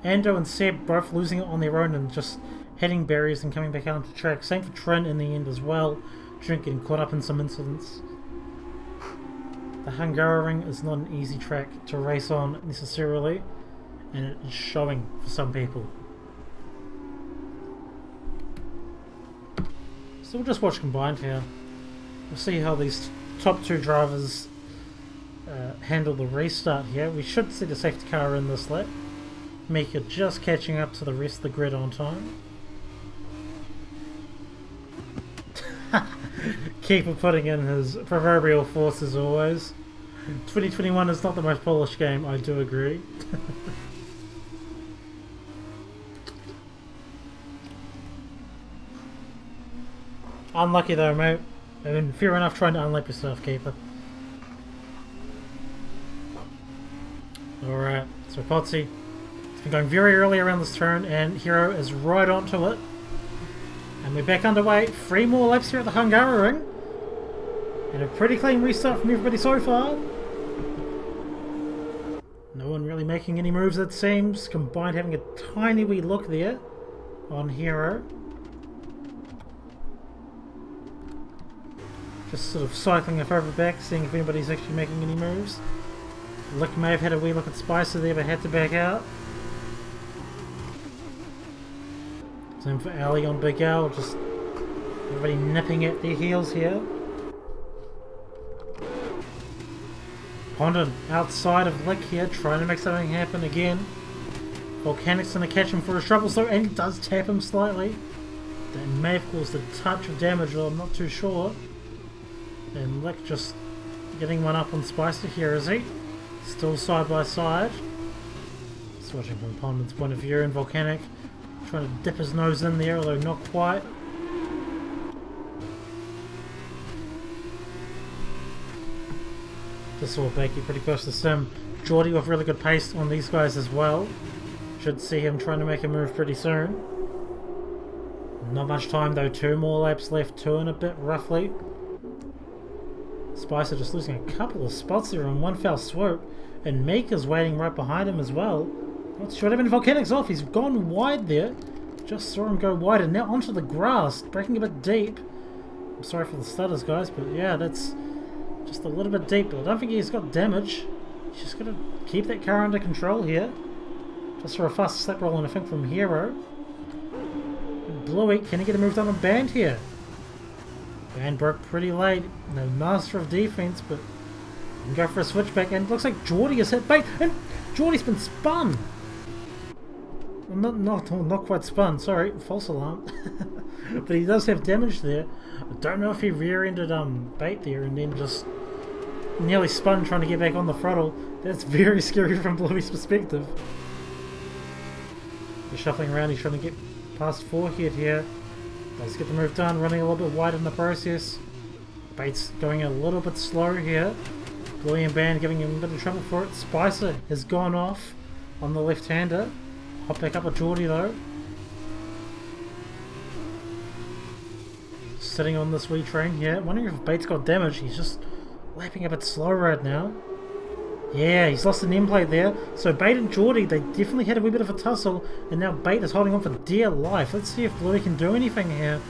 and Seb both losing it on their own and just hitting barriers and coming back out onto track. Same for Trent in the end as well. Trent getting caught up in some incidents. The Hungaroring is not an easy track to race on necessarily, and it is showing for some people. So we'll just watch combined here. We'll see how these top two drivers handle the restart here. We should see the safety car in this lap. Mika just catching up to the rest of the grid on time. Keeper putting in his proverbial force as always. 2021 is not the most polished game, I do agree. Unlucky though, mate. I mean, fair enough trying to unlap yourself, Keeper. Alright, so Potsy. It's been going very early around this turn, and Hero is right onto it. And we're back underway. 3 more laps here at the Hungaroring. And a pretty clean restart from everybody so far. No one really making any moves, it seems. Combined having a tiny wee look there on Hero. Just sort of cycling a further back, seeing if anybody's actually making any moves. Lick may have had a wee look at Spicer there, but had to back out. Same for Ali on Big Al, just everybody nipping at their heels here. Condon outside of Lick here, trying to make something happen again. Volcanic's going to catch him for his troubles though, and he does tap him slightly. That may have caused a touch of damage, though I'm not too sure. And Lick just getting one up on Spicer here, is he? Still side by side. Switching from Condon's point of view, and Volcanic trying to dip his nose in there, although not quite. Just saw Bakey pretty close to Sim. Geordie with really good pace on these guys as well. Should see him trying to make a move pretty soon. Not much time though, 2 more laps left, 2 and a bit roughly. Spicer just losing a couple of spots there in one foul swoop. And Mika's waiting right behind him as well. Not sure what happened. Volcanic's off. He's gone wide there. Just saw him go wide and now onto the grass. Breaking a bit deep. I'm sorry for the stutters, guys, but yeah, that's just a little bit deep. But I don't think he's got damage. He's just got to keep that car under control here. Just for a fast slap roll and I think from Hero. And Bluey, can he get a move done on Band here? Band broke pretty late. No master of defense, but can go for a switchback, and it looks like Geordie has hit bait, and Geordie's been spun. Well, not quite spun. Sorry, false alarm. But he does have damage there. I don't know if he rear-ended bait there and then just nearly spun trying to get back on the throttle. That's very scary from Bluey's perspective. He's shuffling around. He's trying to get past Forehead here. Does get the move done. Running a little bit wide in the process. Bait's going a little bit slow here. Bluey and Band giving him a bit of trouble for it. Spicer has gone off on the left-hander. Hop back up with Geordie though. Sitting on this wee train here. Wondering if Bait's got damage. He's just lapping a bit slow right now. Yeah, he's lost an end plate there. So Bait and Geordie, they definitely had a wee bit of a tussle. And now Bait is holding on for dear life. Let's see if Bluey can do anything here.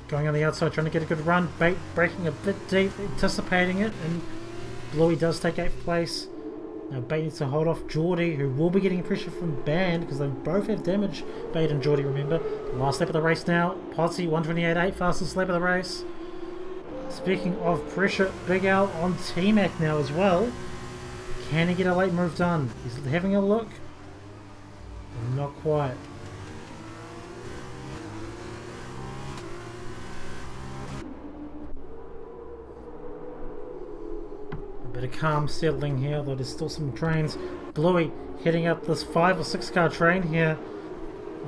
Going on the outside, trying to get a good run. Bait breaking a bit deep, anticipating it, and Bluey does take 8th place. Now Bait needs to hold off Geordie, who will be getting pressure from Band, because they both have damage. Bait and Geordie, remember. Last lap of the race now. Potsy, 128.8, fastest lap of the race. Speaking of pressure, Big Al on T-Mac now as well. Can he get a late move done? He's having a look. Not quite. Bit of calm settling here, though there's still some trains. Bluey heading up this 5 or 6 car train here.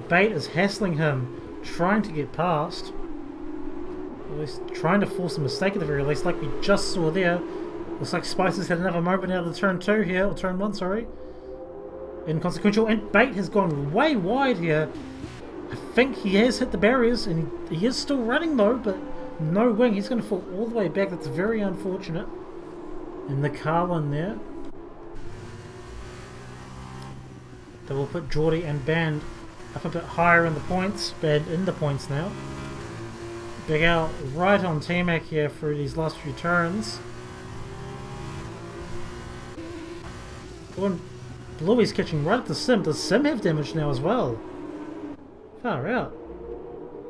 Bait is hassling him, trying to get past. At least trying to force a mistake at the very least, like we just saw there. Looks like Spicer's had another moment out of the turn 2 here, or turn 1, sorry. Inconsequential, and Bait has gone way wide here. I think he has hit the barriers, and he is still running though, but no wing. He's going to fall all the way back. That's very unfortunate. In the car one there. They will put Geordie and Band up a bit higher in the points. Band in the points now. Big Al right on T-Mac here through these last few turns. Oh, and Bluey's catching right at the Sim. Does Sim have damage now as well? Far out.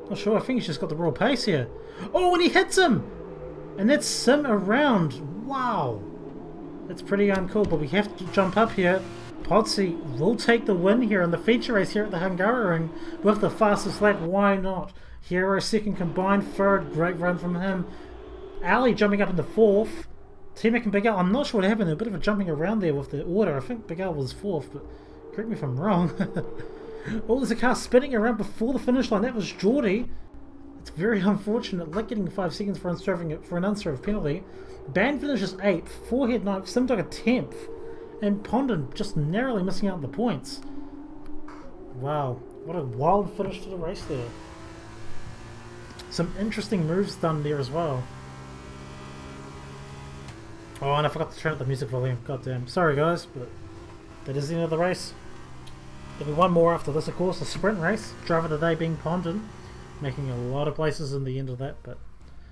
Not sure, I think he's just got the raw pace here. Oh, and he hits him! And that's Sim around. Wow. That's pretty uncool, but we have to jump up here. Podsy will take the win here in the feature race here at the Hungaroring with the fastest lap. Why not? Hero second, combined third. Great run from him. Ali jumping up into fourth. T-Mac and Big Al, I'm not sure what happened. A bit of a jumping around there with the order. I think Big Al was fourth, but correct me if I'm wrong. Oh, there's a car spinning around before the finish line. That was Geordie. It's very unfortunate. Like getting 5 seconds for an unserved penalty. Band finishes 8th. Forehead 9th. Simdog a 10th. And Pondon just narrowly missing out on the points. Wow. What a wild finish to the race there. Some interesting moves done there as well. Oh, and I forgot to turn up the music volume. God damn. Sorry guys, but that is the end of the race. There'll be one more after this, of course, a sprint race. Driver of the day being Pondon, making a lot of places in the end of that, but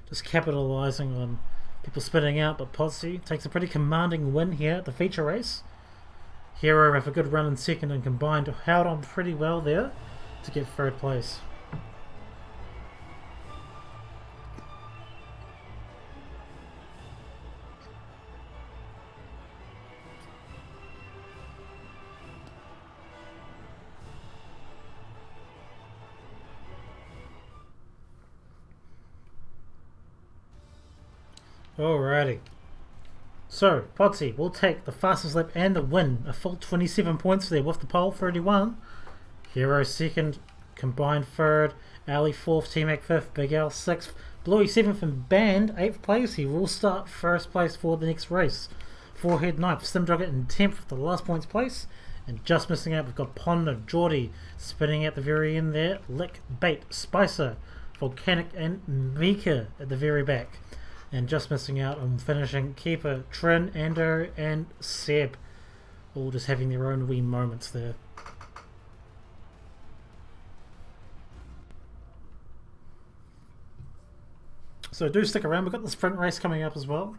just capitalising on people spinning out. But Podsy takes a pretty commanding win here at the feature race. Hero have a good run in second and combined held on pretty well there to get third place. Alrighty. So, Podsy will take the fastest lap and the win. A full 27 points there with the pole, 31. Hero second, combined third. Ali fourth, T-Mac fifth, Big Al sixth. Bluey seventh and Band 8th place. He will start first place for the next race. Forehead 9th, Simdogger in 10th with the last points place. And just missing out, we've got Ponder, Geordie spinning at the very end there. Lick, Bait, Spicer, Volcanic and Mika at the very back. And just missing out on finishing Keeper, Trin, Ando, and Seb. All just having their own wee moments there. So do stick around, we've got the sprint race coming up as well.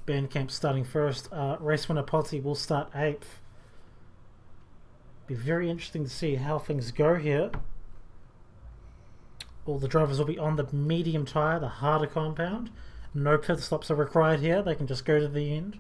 Bandcamp starting first. Race winner Podsy will start 8th. Be very interesting to see how things go here. All the drivers will be on the medium tyre, the harder compound. No pit stops are required here, they can just go to the end.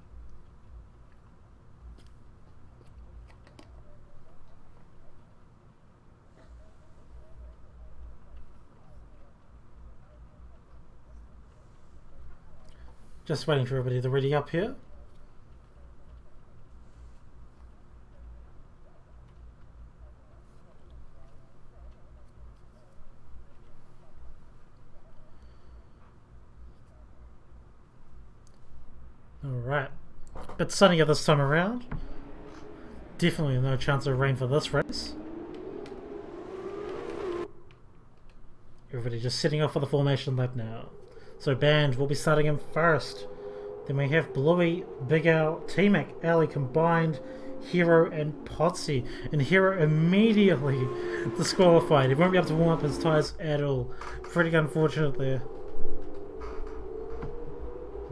Just waiting for everybody to ready up here. Alright, bit sunnier this time around. Definitely no chance of rain for this race. Everybody just setting off for the formation lap now. So Band will be starting him first. Then we have Bluey, Big Al, T-Mac, Ali combined, Hero and Podsy. And Hero immediately disqualified. He won't be able to warm up his tyres at all. Pretty unfortunate there.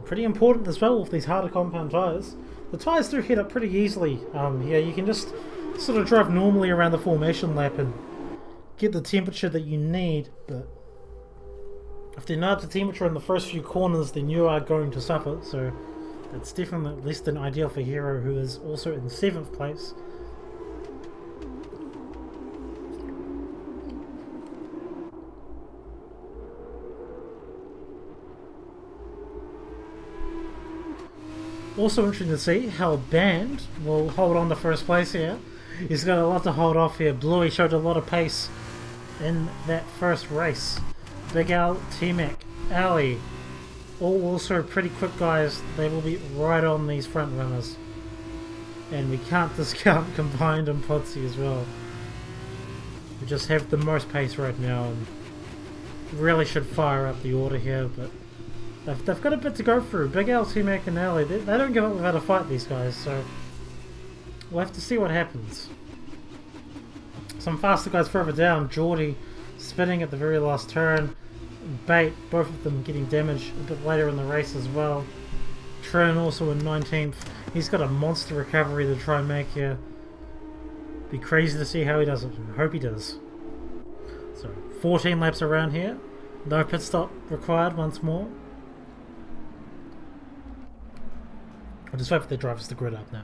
Pretty important as well with these harder compound tyres. The tyres do heat up pretty easily. Yeah, you can just sort of drive normally around the formation lap and get the temperature that you need, but if they're not the temperature in the first few corners, then you are going to suffer. So that's definitely less than ideal for Hero, who is also in 7th place. Also interesting to see how Band will hold on to first place here. He's got a lot to hold off here. Bluey showed a lot of pace in that first race. Big Al, T-Mac, Ali, all also pretty quick guys. They will be right on these front runners. And we can't discount Combined and Podsy as well. We just have the most pace right now and really should fire up the order here, but they've got a bit to go through. Big Al, T-Mac and Ali, they don't give up without a fight, these guys, so we'll have to see what happens. Some faster guys further down. Geordie spinning at the very last turn. Bait, both of them getting damaged a bit later in the race as well. Trin also in 19th. He's got a monster recovery to try and make here. Be crazy to see how he does it. I hope he does. So 14 laps around here. No pit stop required once more. I'll just wait for the drivers to grid up now.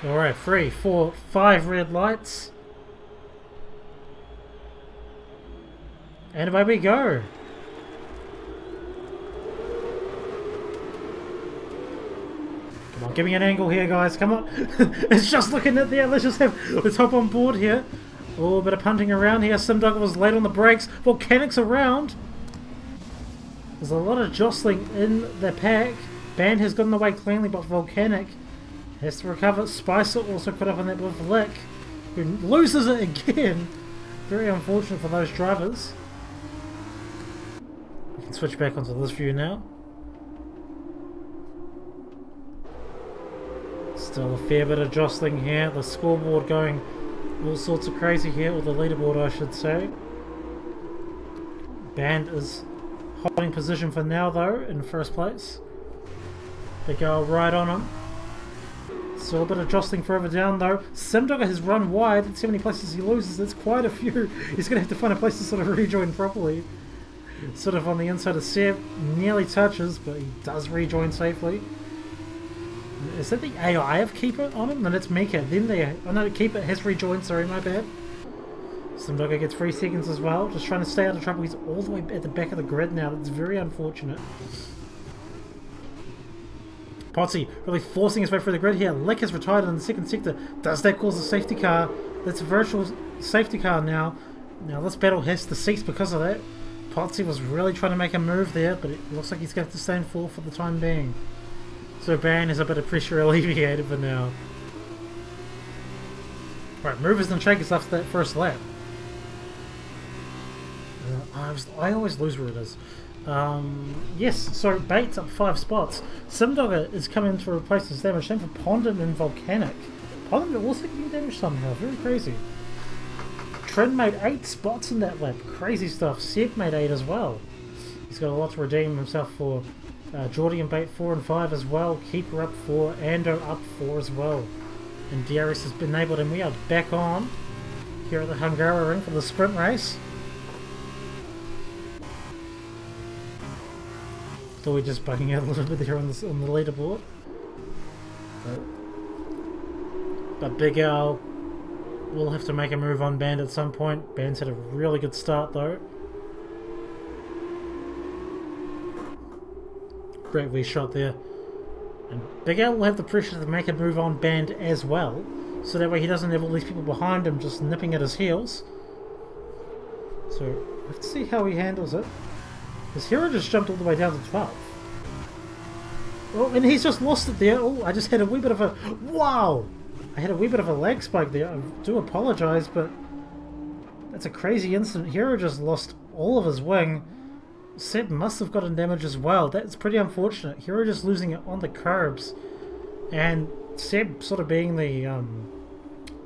Alright, 3, 4, 5 red lights. And away we go. Come on, give me an angle here, guys. Come on. It's just looking at there. Let's hop on board here. A little bit of punting around here. Simdugger was late on the brakes. Volcanic's around. There's a lot of jostling in the pack. Band has gotten away cleanly, but Volcanic has to recover. Spicer also put up on that with Lick, who loses it again. Very unfortunate for those drivers. We can switch back onto this view now. Still a fair bit of jostling here. The scoreboard going all sorts of crazy here, or the leaderboard I should say. Band is holding position for now though, in first place. They go right on him. Still a bit of jostling further down though. Simdugger has run wide. Let's see how many places he loses. There's quite a few. He's going to have to find a place to sort of rejoin properly. Sort of on the inside of Seb. Nearly touches, but he does rejoin safely. Is that the AI of Keeper on him? No, that's Mika. Then they... Oh no, Keeper has rejoined. Sorry, my bad. Simdugger gets 3 seconds as well. Just trying to stay out of trouble. He's all the way at the back of the grid now. That's very unfortunate. Potsy really forcing his way through the grid here. Lick has retired in the second sector. Does that cause a safety car? That's a virtual safety car now. Now this battle has to cease because of that. Potsy was really trying to make a move there, but it looks like he's going to have to stay in 4 for the time being. So Ban has a bit of pressure alleviated for now. Right, movers and shakers after that first lap. I always lose where it is. Yes, so Bates up 5 spots. Simdugger is coming to replace his damage. Same for Pondon and Volcanic. Pondon also getting damage somehow. Very crazy. Trin made 8 spots in that lap. Crazy stuff. Seb made 8 as well. He's got a lot to redeem himself for. Geordie and Bait 4 and 5 as well. Keeper up 4. Ando up 4 as well. And Darius has been enabled, and we are back on here at the Hungaroring for the sprint race. Thought we're just bugging out a little bit here on the leaderboard. But Big Al will have to make a move on Band at some point. Band's had a really good start though. Great wee shot there. And Big Al will have the pressure to make a move on Band as well. So that way he doesn't have all these people behind him just nipping at his heels. So let's see how he handles it. His hero just jumped all the way down to 12. Oh, and he's just lost it there. Oh, I just had a wee bit of a... Wow! I had a wee bit of a lag spike there. I do apologise, but... That's a crazy incident. Hero just lost all of his wing. Seb must have gotten damage as well. That's pretty unfortunate. Hero just losing it on the curbs. And Seb sort of being the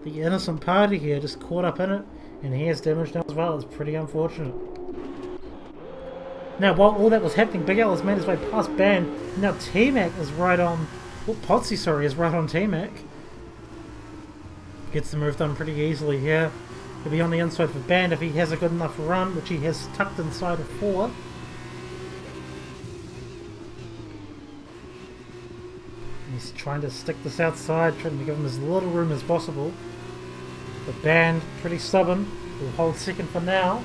innocent party here, just caught up in it. And he has damage now as well. It's pretty unfortunate. Now, while all that was happening, Big Al has made his way past Ban. Now T-Mac is right on... Well, Potsy, sorry, is right on T-Mac. Gets the move done pretty easily here. He'll be on the inside for Ban if he has a good enough run, which he has tucked inside of 4. He's trying to stick this outside, trying to give him as little room as possible. The Ban, pretty stubborn, will hold second for now.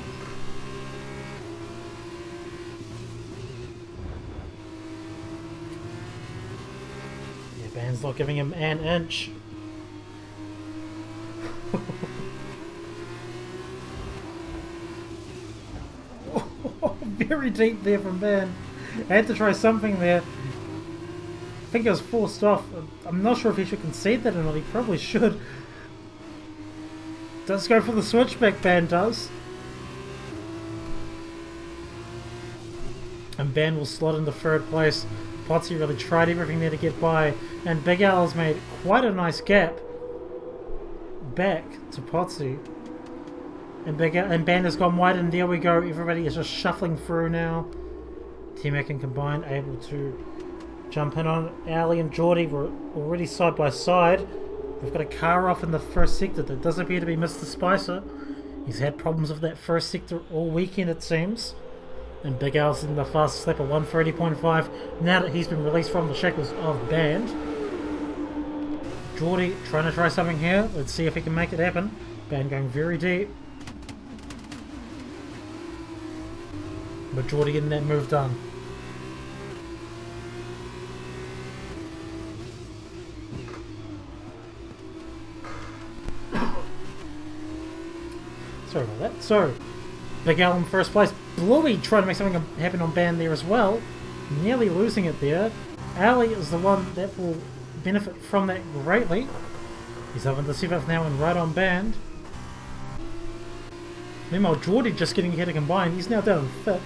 Band's not giving him an inch. Very deep there from Ban. I had to try something there. I think it was forced off. I'm not sure if he should concede that or not. He probably should. Does go for the switchback, Ban does. And Ben will slot into third place. Potsy really tried everything there to get by, and Big Al has made quite a nice gap back to Potsy. And Ben has gone wide, and there we go. Everybody is just shuffling through now. T-Mac and Combined able to jump in on Ali and Geordie were already side by side. We've got a car off in the first sector that does appear to be Mr. Spicer. He's had problems with that first sector all weekend, it seems. And Big Al's in the fastest lap at 1:30.5 now that he's been released from the shackles of Band. Geordie trying to try something here. Let's see if he can make it happen. Band going very deep. But Geordie getting that move done. Sorry about that. So, Big Al in first place. Bluey trying to make something happen on Band there as well. Nearly losing it there. Ali is the one that will benefit from that greatly. He's up in the 7th now and right on Band. Meanwhile, Geordie just getting ahead of Combined. He's now down in 5th.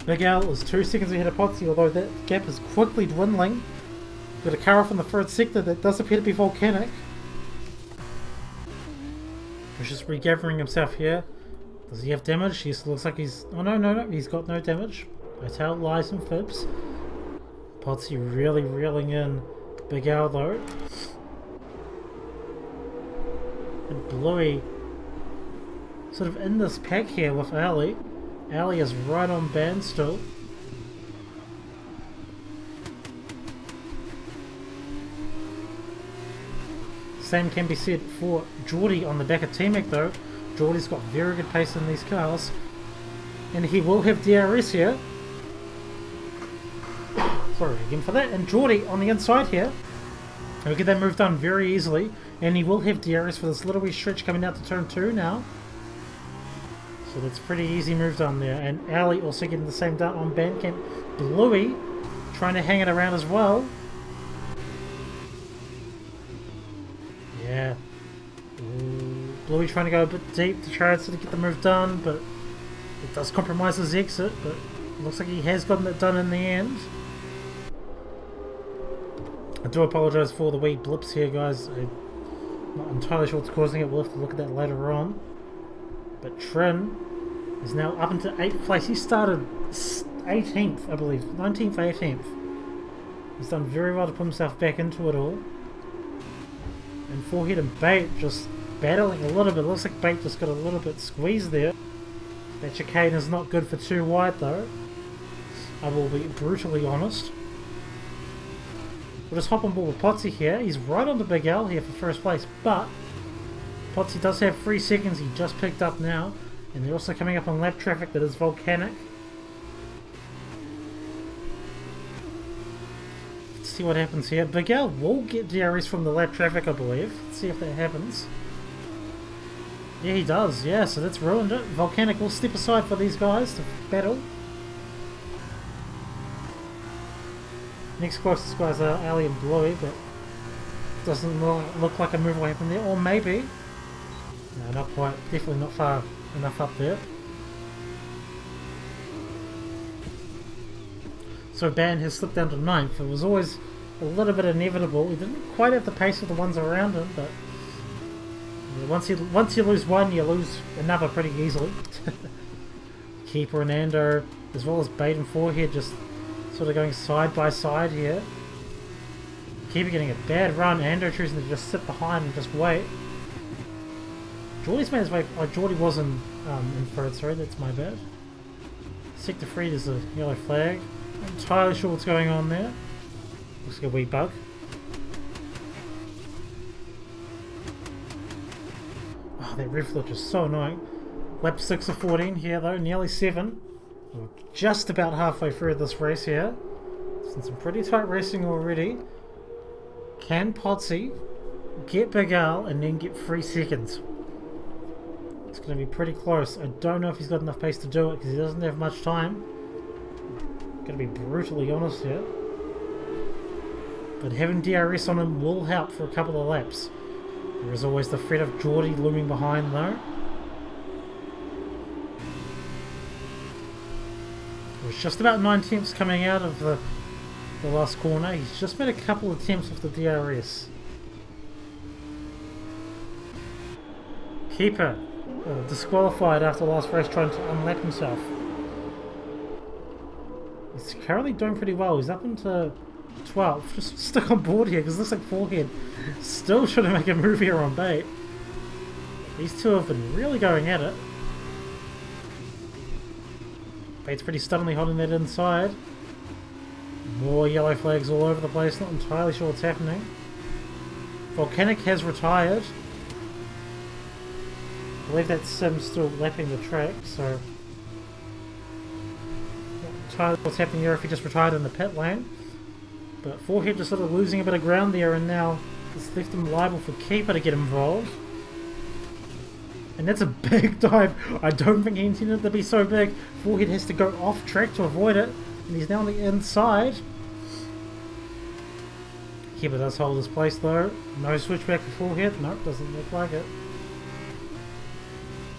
Big Al is 2 seconds ahead of Potsy, although that gap is quickly dwindling. Got a car off in the third sector that does appear to be Volcanic. He's just regathering himself here. Does he have damage? He looks like he's... Oh no, he's got no damage. I tell lies and fibs. Potsy really reeling in Big Al though. And Bluey sort of in this pack here with Ali. Ali is right on Band still. Same can be said for Geordie on the back of T-Mac though. Geordie's got very good pace in these cars. And he will have DRS here. Sorry again for that. And Geordie on the inside here. He'll get that move done very easily. And he will have DRS for this little wee stretch coming out to turn 2 now. So that's pretty easy move done there. And Ali also getting the same done on Bandcamp. Bluey trying to hang it around as well. Yeah. Ooh. Bluey trying to go a bit deep to try to get the move done, but it does compromise his exit, but it looks like he has gotten it done in the end. I do apologise for the wee blips here, guys. I'm not entirely sure what's causing it. We'll have to look at that later on. But Trin is now up into 8th place. He started 18th, I believe. 19th, 18th. He's done very well to put himself back into it all. And Forehead and Bait just battling a little bit. Looks like Bait just got a little bit squeezed there. That chicane is not good for 2 wide though. I will be brutally honest. We'll just hop on board with Potsy here. He's right on the Big L here for first place, but Potsy does have 3 seconds he just picked up now. And they're also coming up on lap traffic that is Volcanic. Let's see what happens here. Big L will get DRS from the lap traffic, I believe. Let's see if that happens. Yeah, he does. Yeah, so that's ruined it. Volcanic will step aside for these guys to battle. Next closest guys are Ali and Bluey, but doesn't look like a move will happen there. Or maybe. No, not quite. Definitely not far enough up there. So Ban has slipped down to 9th. It was always a little bit inevitable. He didn't quite have the pace of the ones around him, but yeah, once you lose one, you lose another pretty easily. Keeper and Ando, as well as Bait and Forehead, just sort of going side by side here. Keeper getting a bad run. Ando choosing to just sit behind and just wait. Geordie's made his way. Oh, Geordie was in third, sorry, that's my bad. Sector 3 is a yellow flag. Not entirely sure what's going on there. Looks like a wee bug. Oh, that ref look is so annoying. Lap 6 of 14 here though, nearly 7. We're just about halfway through this race here. It's been some pretty tight racing already. Can Potsy get Big Al and then get 3 seconds? It's going to be pretty close. I don't know if he's got enough pace to do it because he doesn't have much time. Going to be brutally honest here. But having DRS on him will help for a couple of laps. There is always the threat of Geordie looming behind though. It was just about 9 tenths coming out of the last corner. He's just made a couple of attempts off the DRS. Keeper disqualified after the last race trying to unlap himself. He's currently doing pretty well. He's up into 12th. Just stick on board here because it looks like Forehead still trying to make a move here on bait. These two have been really going at it. Bait's pretty stubbornly holding that inside. More yellow flags all over the place, not entirely sure what's happening. Volcanic has retired. I believe that's Sim still lapping the track, so... not entirely what's happening here if he just retired in the pit lane. But Forehead just sort of losing a bit of ground there, and now it's left him liable for Keeper to get involved. And that's a big dive. I don't think he intended it to be so big. Forehead has to go off track to avoid it. And he's now on the inside. Keeper does hold his place though. No switchback for Forehead. Nope, doesn't look like it.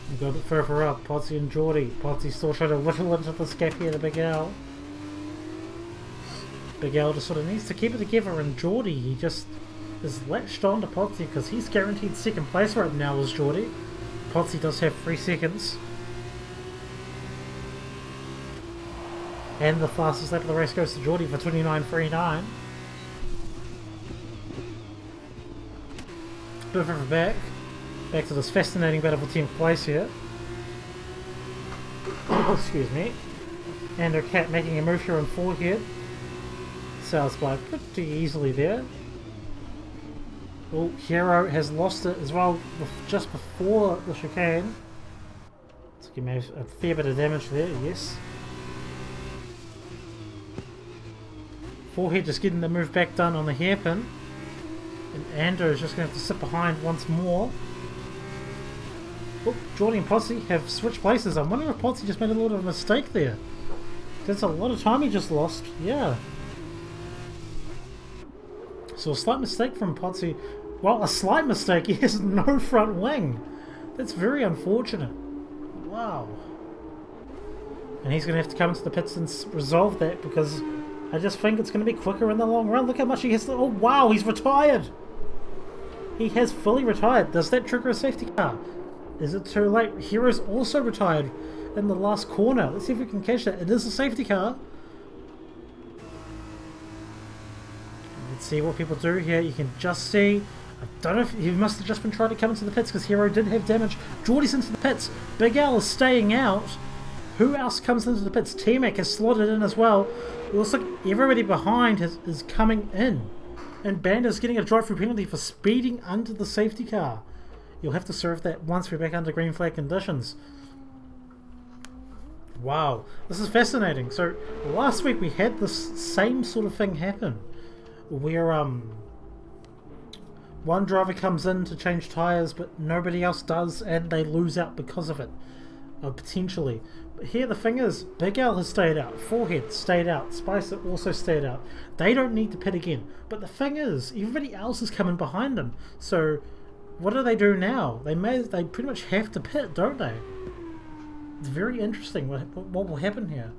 We go a bit further up. Podsy and Geordie. Podsy still trying to whittle into this gap here to Big Al. Big Al just sort of needs to keep it together, and Geordie, he just is latched on to Podsy because he's guaranteed second place right now as Geordie. Podsy does have 3 seconds. And the fastest lap of the race goes to Geordie for 29.39. Bit further back. Back to this fascinating battle for 10th place here. Oh, excuse me. And our cat making a move here on Forehead. Sails by pretty easily there. Oh, Hero has lost it as well just before the chicane. So he made a fair bit of damage there, yes. Forehead just getting the move back done on the hairpin. And Andrew is just going to have to sit behind once more. Oh, Geordie and Podsy have switched places. I'm wondering if Podsy just made a little bit of a mistake there. That's a lot of time he just lost. Yeah. So a slight mistake from Podsy. Well, a slight mistake. He has no front wing. That's very unfortunate. Wow. And he's going to have to come into the pits and resolve that because I just think it's going to be quicker in the long run. Look how much he has to... Oh, wow, he's retired. He has fully retired. Does that trigger a safety car? Is it too late? Hero's also retired in the last corner. Let's see if we can catch that. It is a safety car. Let's see what people do here. You can just see... I don't know if he must have just been trying to come into the pits because Hero did have damage. Geordie's into the pits. Big Al is staying out. Who else comes into the pits? T-Mac has slotted in as well. It looks like everybody behind is coming in. And Banda's getting a drive-through penalty for speeding under the safety car. You'll have to serve that once we're back under green flag conditions. Wow, this is fascinating. So last week we had this same sort of thing happen, where one driver comes in to change tyres, but nobody else does, and they lose out because of it, potentially. But here the thing is, Big Al has stayed out, Forehead stayed out, Spicer also stayed out. They don't need to pit again. But the thing is, everybody else is coming behind them. So what do they do now? They pretty much have to pit, don't they? It's very interesting what will happen here.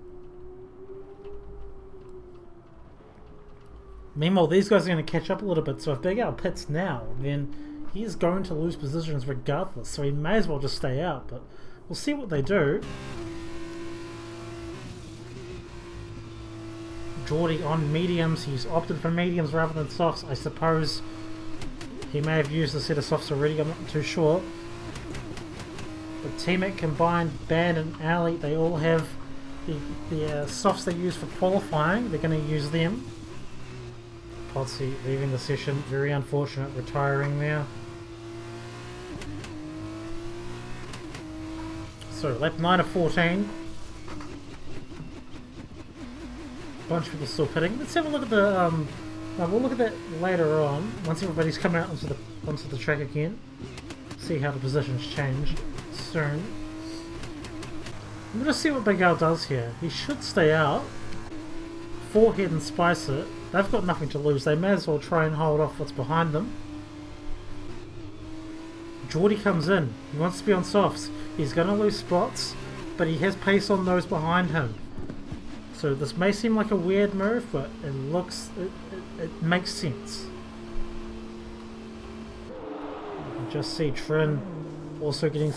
Meanwhile, these guys are going to catch up a little bit, so if Big Al pits now, then he is going to lose positions regardless, so he may as well just stay out, but we'll see what they do. Geordie on mediums, he's opted for mediums rather than softs. I suppose he may have used a set of softs already, I'm not too sure. But T-Mac combined, Band and Ali, they all have the softs they use for qualifying. They're going to use them. Podsy leaving the session, very unfortunate, retiring there. So lap 9 of 14. Bunch of people still pitting. Let's have a look at the we'll look at that later on once everybody's come out onto the track again. See how the positions change soon. We'll just see what Big Al does here. He should stay out. Forehead and Spicer, they've got nothing to lose. They may as well try and hold off what's behind them. Geordie comes in. He wants to be on softs. He's going to lose spots, but he has pace on those behind him. So this may seem like a weird move, but it makes sense. You can just see Trin also getting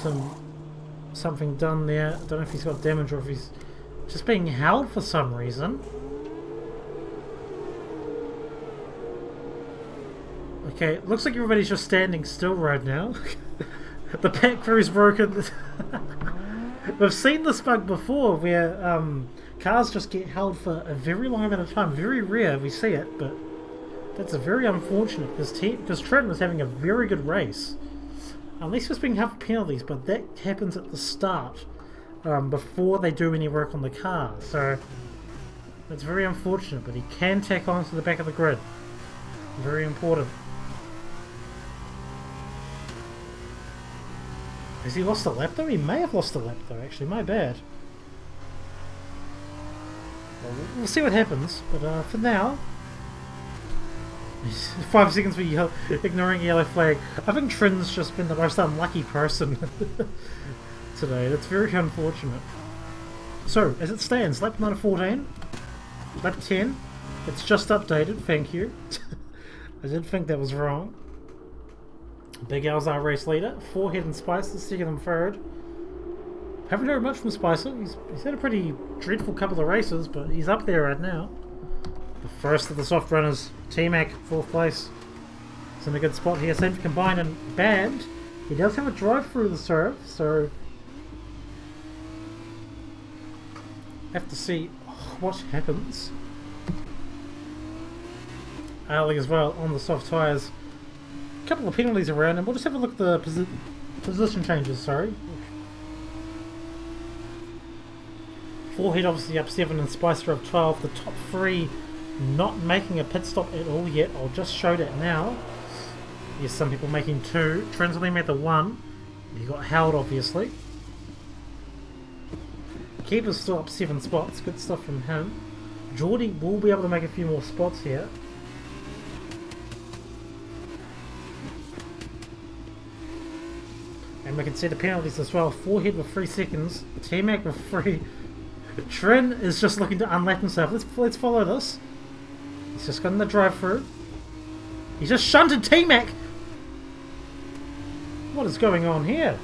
something done there. I don't know if he's got damage or if he's just being held for some reason. Okay, looks like everybody's just standing still right now. The pet crew's broken. We've seen this bug before where cars just get held for a very long amount of time. Very rare we see it, but that's very unfortunate because Trent was having a very good race. Unless he was being held for penalties, but that happens at the start before they do any work on the car. So that's very unfortunate, but he can tack on to the back of the grid. Very important. Has he lost a lap though? He may have lost a lap though, actually. My bad. Well, we'll see what happens, but for now... 5 seconds for ignoring yellow flag. I think Trin's just been the most unlucky person today. That's very unfortunate. So, as it stands, lap number 14, lap 10. It's just updated, thank you. I did think that was wrong. Big Al's our race leader. Forehead and Spicer, second and third. Haven't heard much from Spicer. He's had a pretty dreadful couple of races, but he's up there right now. The first of the soft runners, T-Mac, 4th place. He's in a good spot here. Same for Combined and Band. He does have a drive through the serve, so have to see what happens. Ali as well on the soft tyres. A couple of penalties around, and we'll just have a look at the position changes, sorry. Forehead obviously up 7 and Spicer up 12. The top 3 not making a pit stop at all yet. I'll just show that now. Yes, some people making 2. Trent's only made the 1. He got held, obviously. Keeper's still up 7 spots. Good stuff from him. Geordie will be able to make a few more spots here. And we can see the penalties as well. Forehead with 3 seconds. T-Mac with 3. Trin is just looking to unlap himself. Let's follow this. He's just got in the drive-through. He's just shunted T-Mac. What is going on here?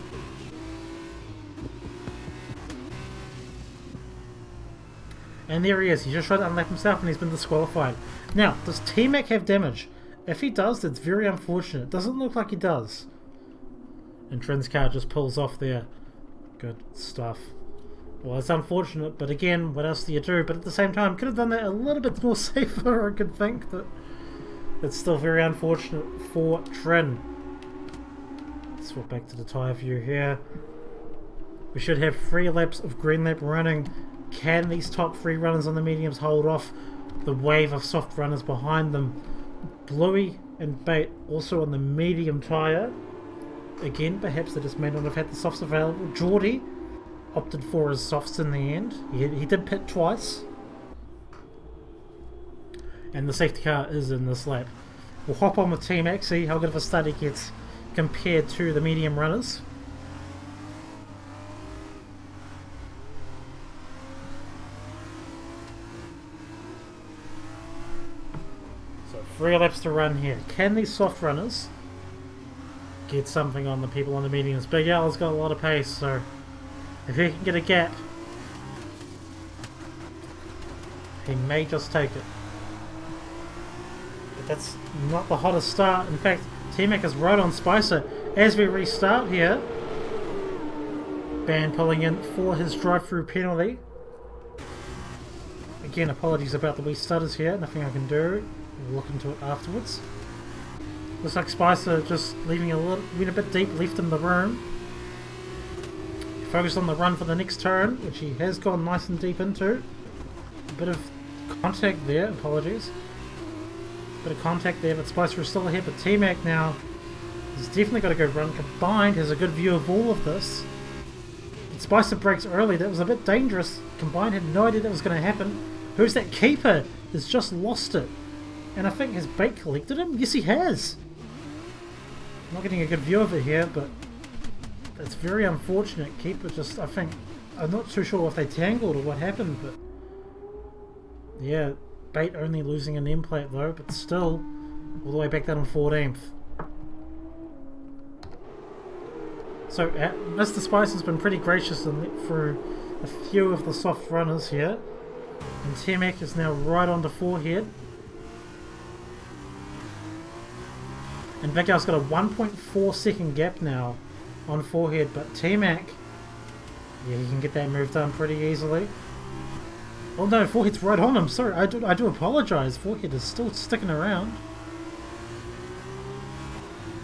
And there he is. He just tried to unlap himself and he's been disqualified. Now, does T-Mac have damage? If he does, that's very unfortunate. It doesn't look like he does. And Trin's car just pulls off there. Good stuff. Well, it's unfortunate, but again, what else do you do? But at the same time, could have done that a little bit more safer, I could think, but it's still very unfortunate for Trin. Swap back to the tyre view here. We should have 3 laps of green lap running. Can these top 3 runners on the mediums hold off the wave of soft runners behind them? Bluey and Bait also on the medium tyre. Again, perhaps they just may not have had the softs available. Geordie opted for his softs in the end. He did pit twice. And the safety car is in this lap. We'll hop on with T-Mac, see how good of a start he gets compared to the medium runners. So 3 laps to run here. Can these soft runners get something on the people on the mediums? Big Al's got a lot of pace, so if he can get a gap, he may just take it. But that's not the hottest start. In fact, T-Mac is right on Spicer as we restart here. Band pulling in for his drive-through penalty. Again, apologies about the wee stutters here. Nothing I can do. We'll look into it afterwards. Looks like Spicer just leaving went a bit deep, left in the room. Focused on the run for the next turn, which he has gone nice and deep into. A bit of contact there, apologies. Bit of contact there, but Spicer is still ahead. But T-Mac now has definitely got a good run. Combined has a good view of all of this. But Spicer breaks early. That was a bit dangerous. Combined had no idea that was going to happen. Who's that keeper? Has just lost it. And I think has Bait collected him? Yes, he has. I'm not getting a good view of it here, but it's very unfortunate. Keeper just, I think, I'm not too sure if they tangled or what happened, but Yeah, Bait only losing an end plate though, but still all the way back down on 14th. So Mr. Spice has been pretty gracious through a few of the soft runners here. And T-Mac is now right on the forehead. And Big Al's got a 1.4 second gap now on forehead, but T-Mac, yeah, he can get that move done pretty easily. Oh no, forehead's right on him. Sorry, I do apologise. Forehead is still sticking around.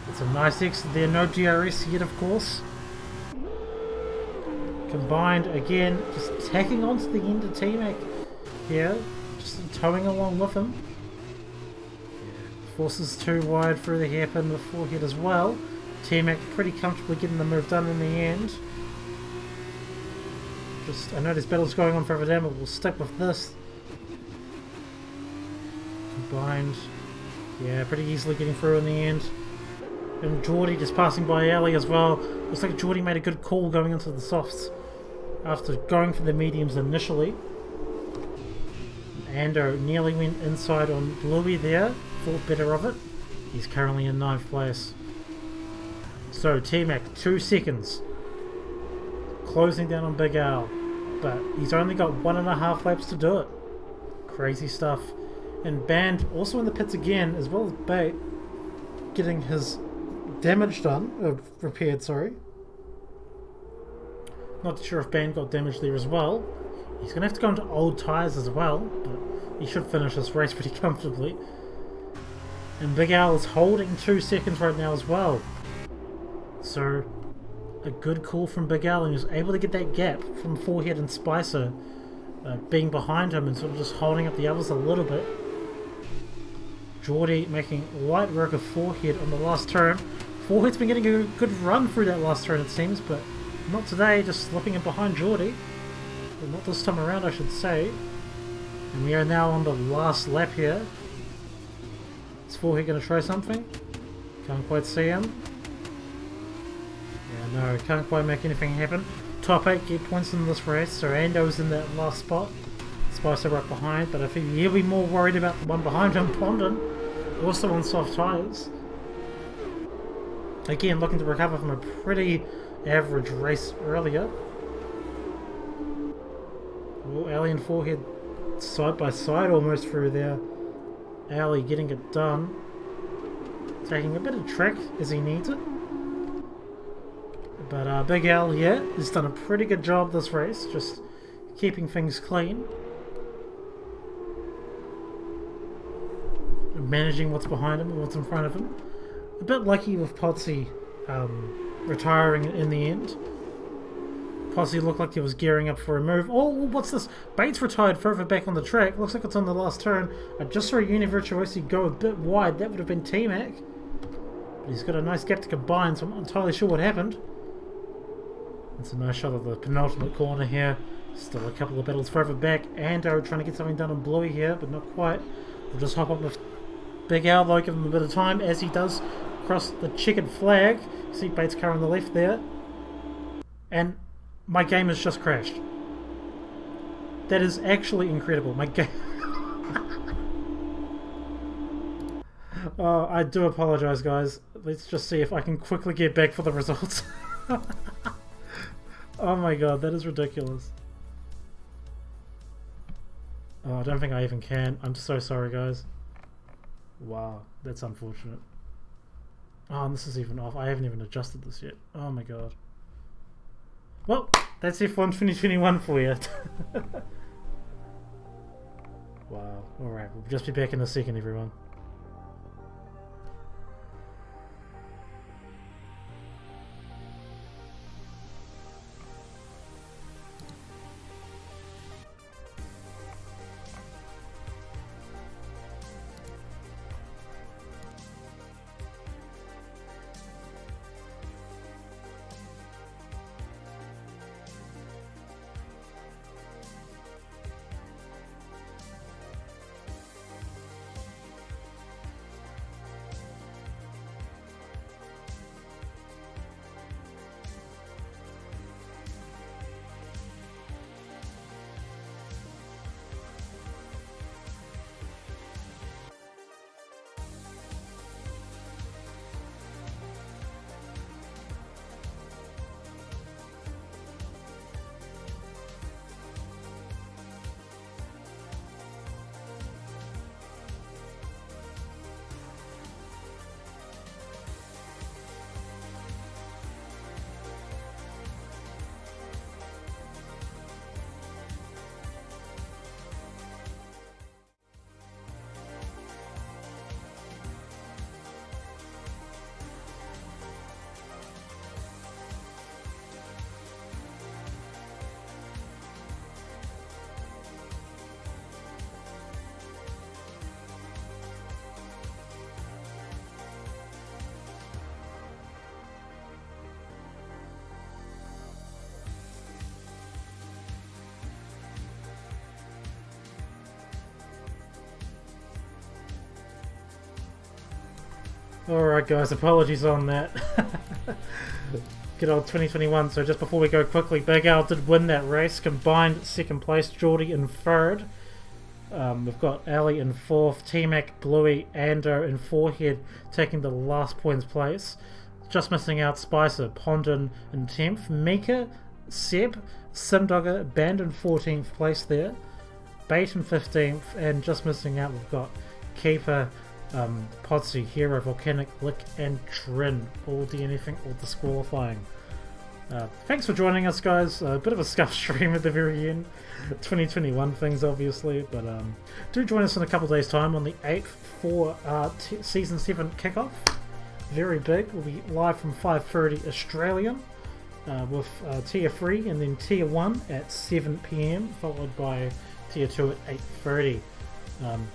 It's a nice exit there. No DRS yet, of course. Combined again, just tacking onto the end of T-Mac here, just towing along with him. Forces too wide through the hairpin with forehead as well. T-Mac pretty comfortably getting the move done in the end. I know this battle's going on further down, but we'll stick with this. Combined. Yeah, pretty easily getting through in the end. And Geordie just passing by Ali as well. Looks like Geordie made a good call going into the softs after going for the mediums initially. Ando nearly went inside on Bluey there. Thought better of it. He's currently in 9th place. So T-Mac, 2 seconds. Closing down on Big Al, but he's only got 1.5 laps to do it. Crazy stuff. And Band also in the pits again, as well as Bait, getting his damage done, repaired, sorry. Not sure if Band got damaged there as well. He's going to have to go into old tyres as well, but he should finish this race pretty comfortably. And Big Al is holding 2 seconds right now as well. So a good call from Big Al, and he was able to get that gap from Forehead and Spicer being behind him and sort of just holding up the others a little bit. Geordie making light work of Forehead on the last turn. Forehead's been getting a good run through that last turn, it seems, but not today, just slipping in behind Geordie. Well, not this time around, I should say. And we are now on the last lap here. Is Forehead going to try something? Can't quite see him. No, can't quite make anything happen. Top 8 get points in this race, so Ando's in that last spot. Spicer right behind, but I think he'll be more worried about the one behind him, Pondon, also on soft tyres. Again, looking to recover from a pretty average race earlier. Oh, Ali and Forehead side by side almost through there. Ali getting it done. Taking a bit of track as he needs it. But Big Al here has done a pretty good job this race, just keeping things clean. Managing what's behind him and what's in front of him. A bit lucky with Potsy retiring in the end. Potsy looked like he was gearing up for a move. Oh, what's this? Bates retired further back on the track. Looks like it's on the last turn. I just saw Univirtuosi go a bit wide. That would have been T-Mac. But he's got a nice gap to combine, so I'm not entirely sure what happened. It's a nice shot of the penultimate corner here. Still a couple of battles further back. Ando trying to get something done on Bluey here, but not quite. We'll just hop up with Big Al though, give him a bit of time as he does cross the checkered flag. See Bates' car on the left there. And my game has just crashed. That is actually incredible. My game... Oh, I do apologise, guys. Let's just see if I can quickly get back for the results. Oh my god, that is ridiculous. Oh, I don't think I even can. I'm so sorry, guys. Wow, that's unfortunate. Oh, and this is even off. I haven't even adjusted this yet. Oh my god. Well, that's F1 2021 for you. Wow. Alright, we'll just be back in a second, everyone. Alright guys, apologies on that. Good old 2021. So just before we go quickly, Big Al did win that race. Combined second place, Geordie in third. We've got Ali in fourth, T-Mac, Bluey, Ando in forehead taking the last points place. Just missing out Spicer, Pondon in 10th, Mika, Seb, Simdogger, Band in 14th place there, Bait in 15th, and just missing out we've got Keeper, Podsy, Hero, Volcanic, Lick, and Trin, all DNFing, all disqualifying. Thanks for joining us, guys. A bit of a scuff stream at the very end. 2021 things, obviously, but do join us in a couple of days' time on the 8th for Season 7 kickoff. Very big. We'll be live from 5:30 Australian with Tier 3 and then Tier 1 at 7 PM, followed by Tier 2 at 8:30.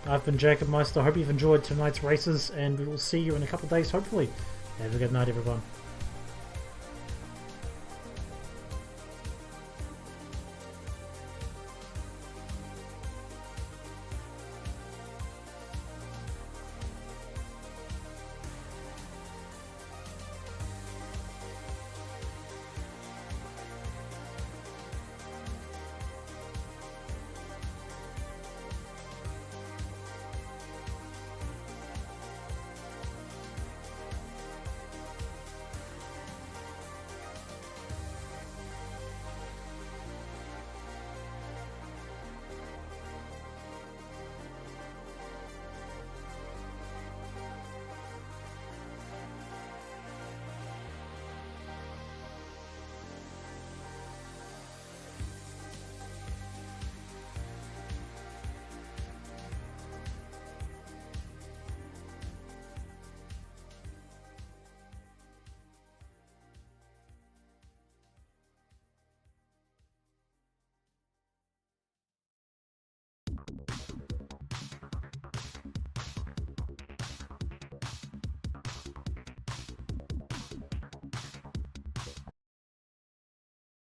I've been Jacob Meister. I hope you've enjoyed tonight's races, and we will see you in a couple of days, hopefully. Have a good night, everyone.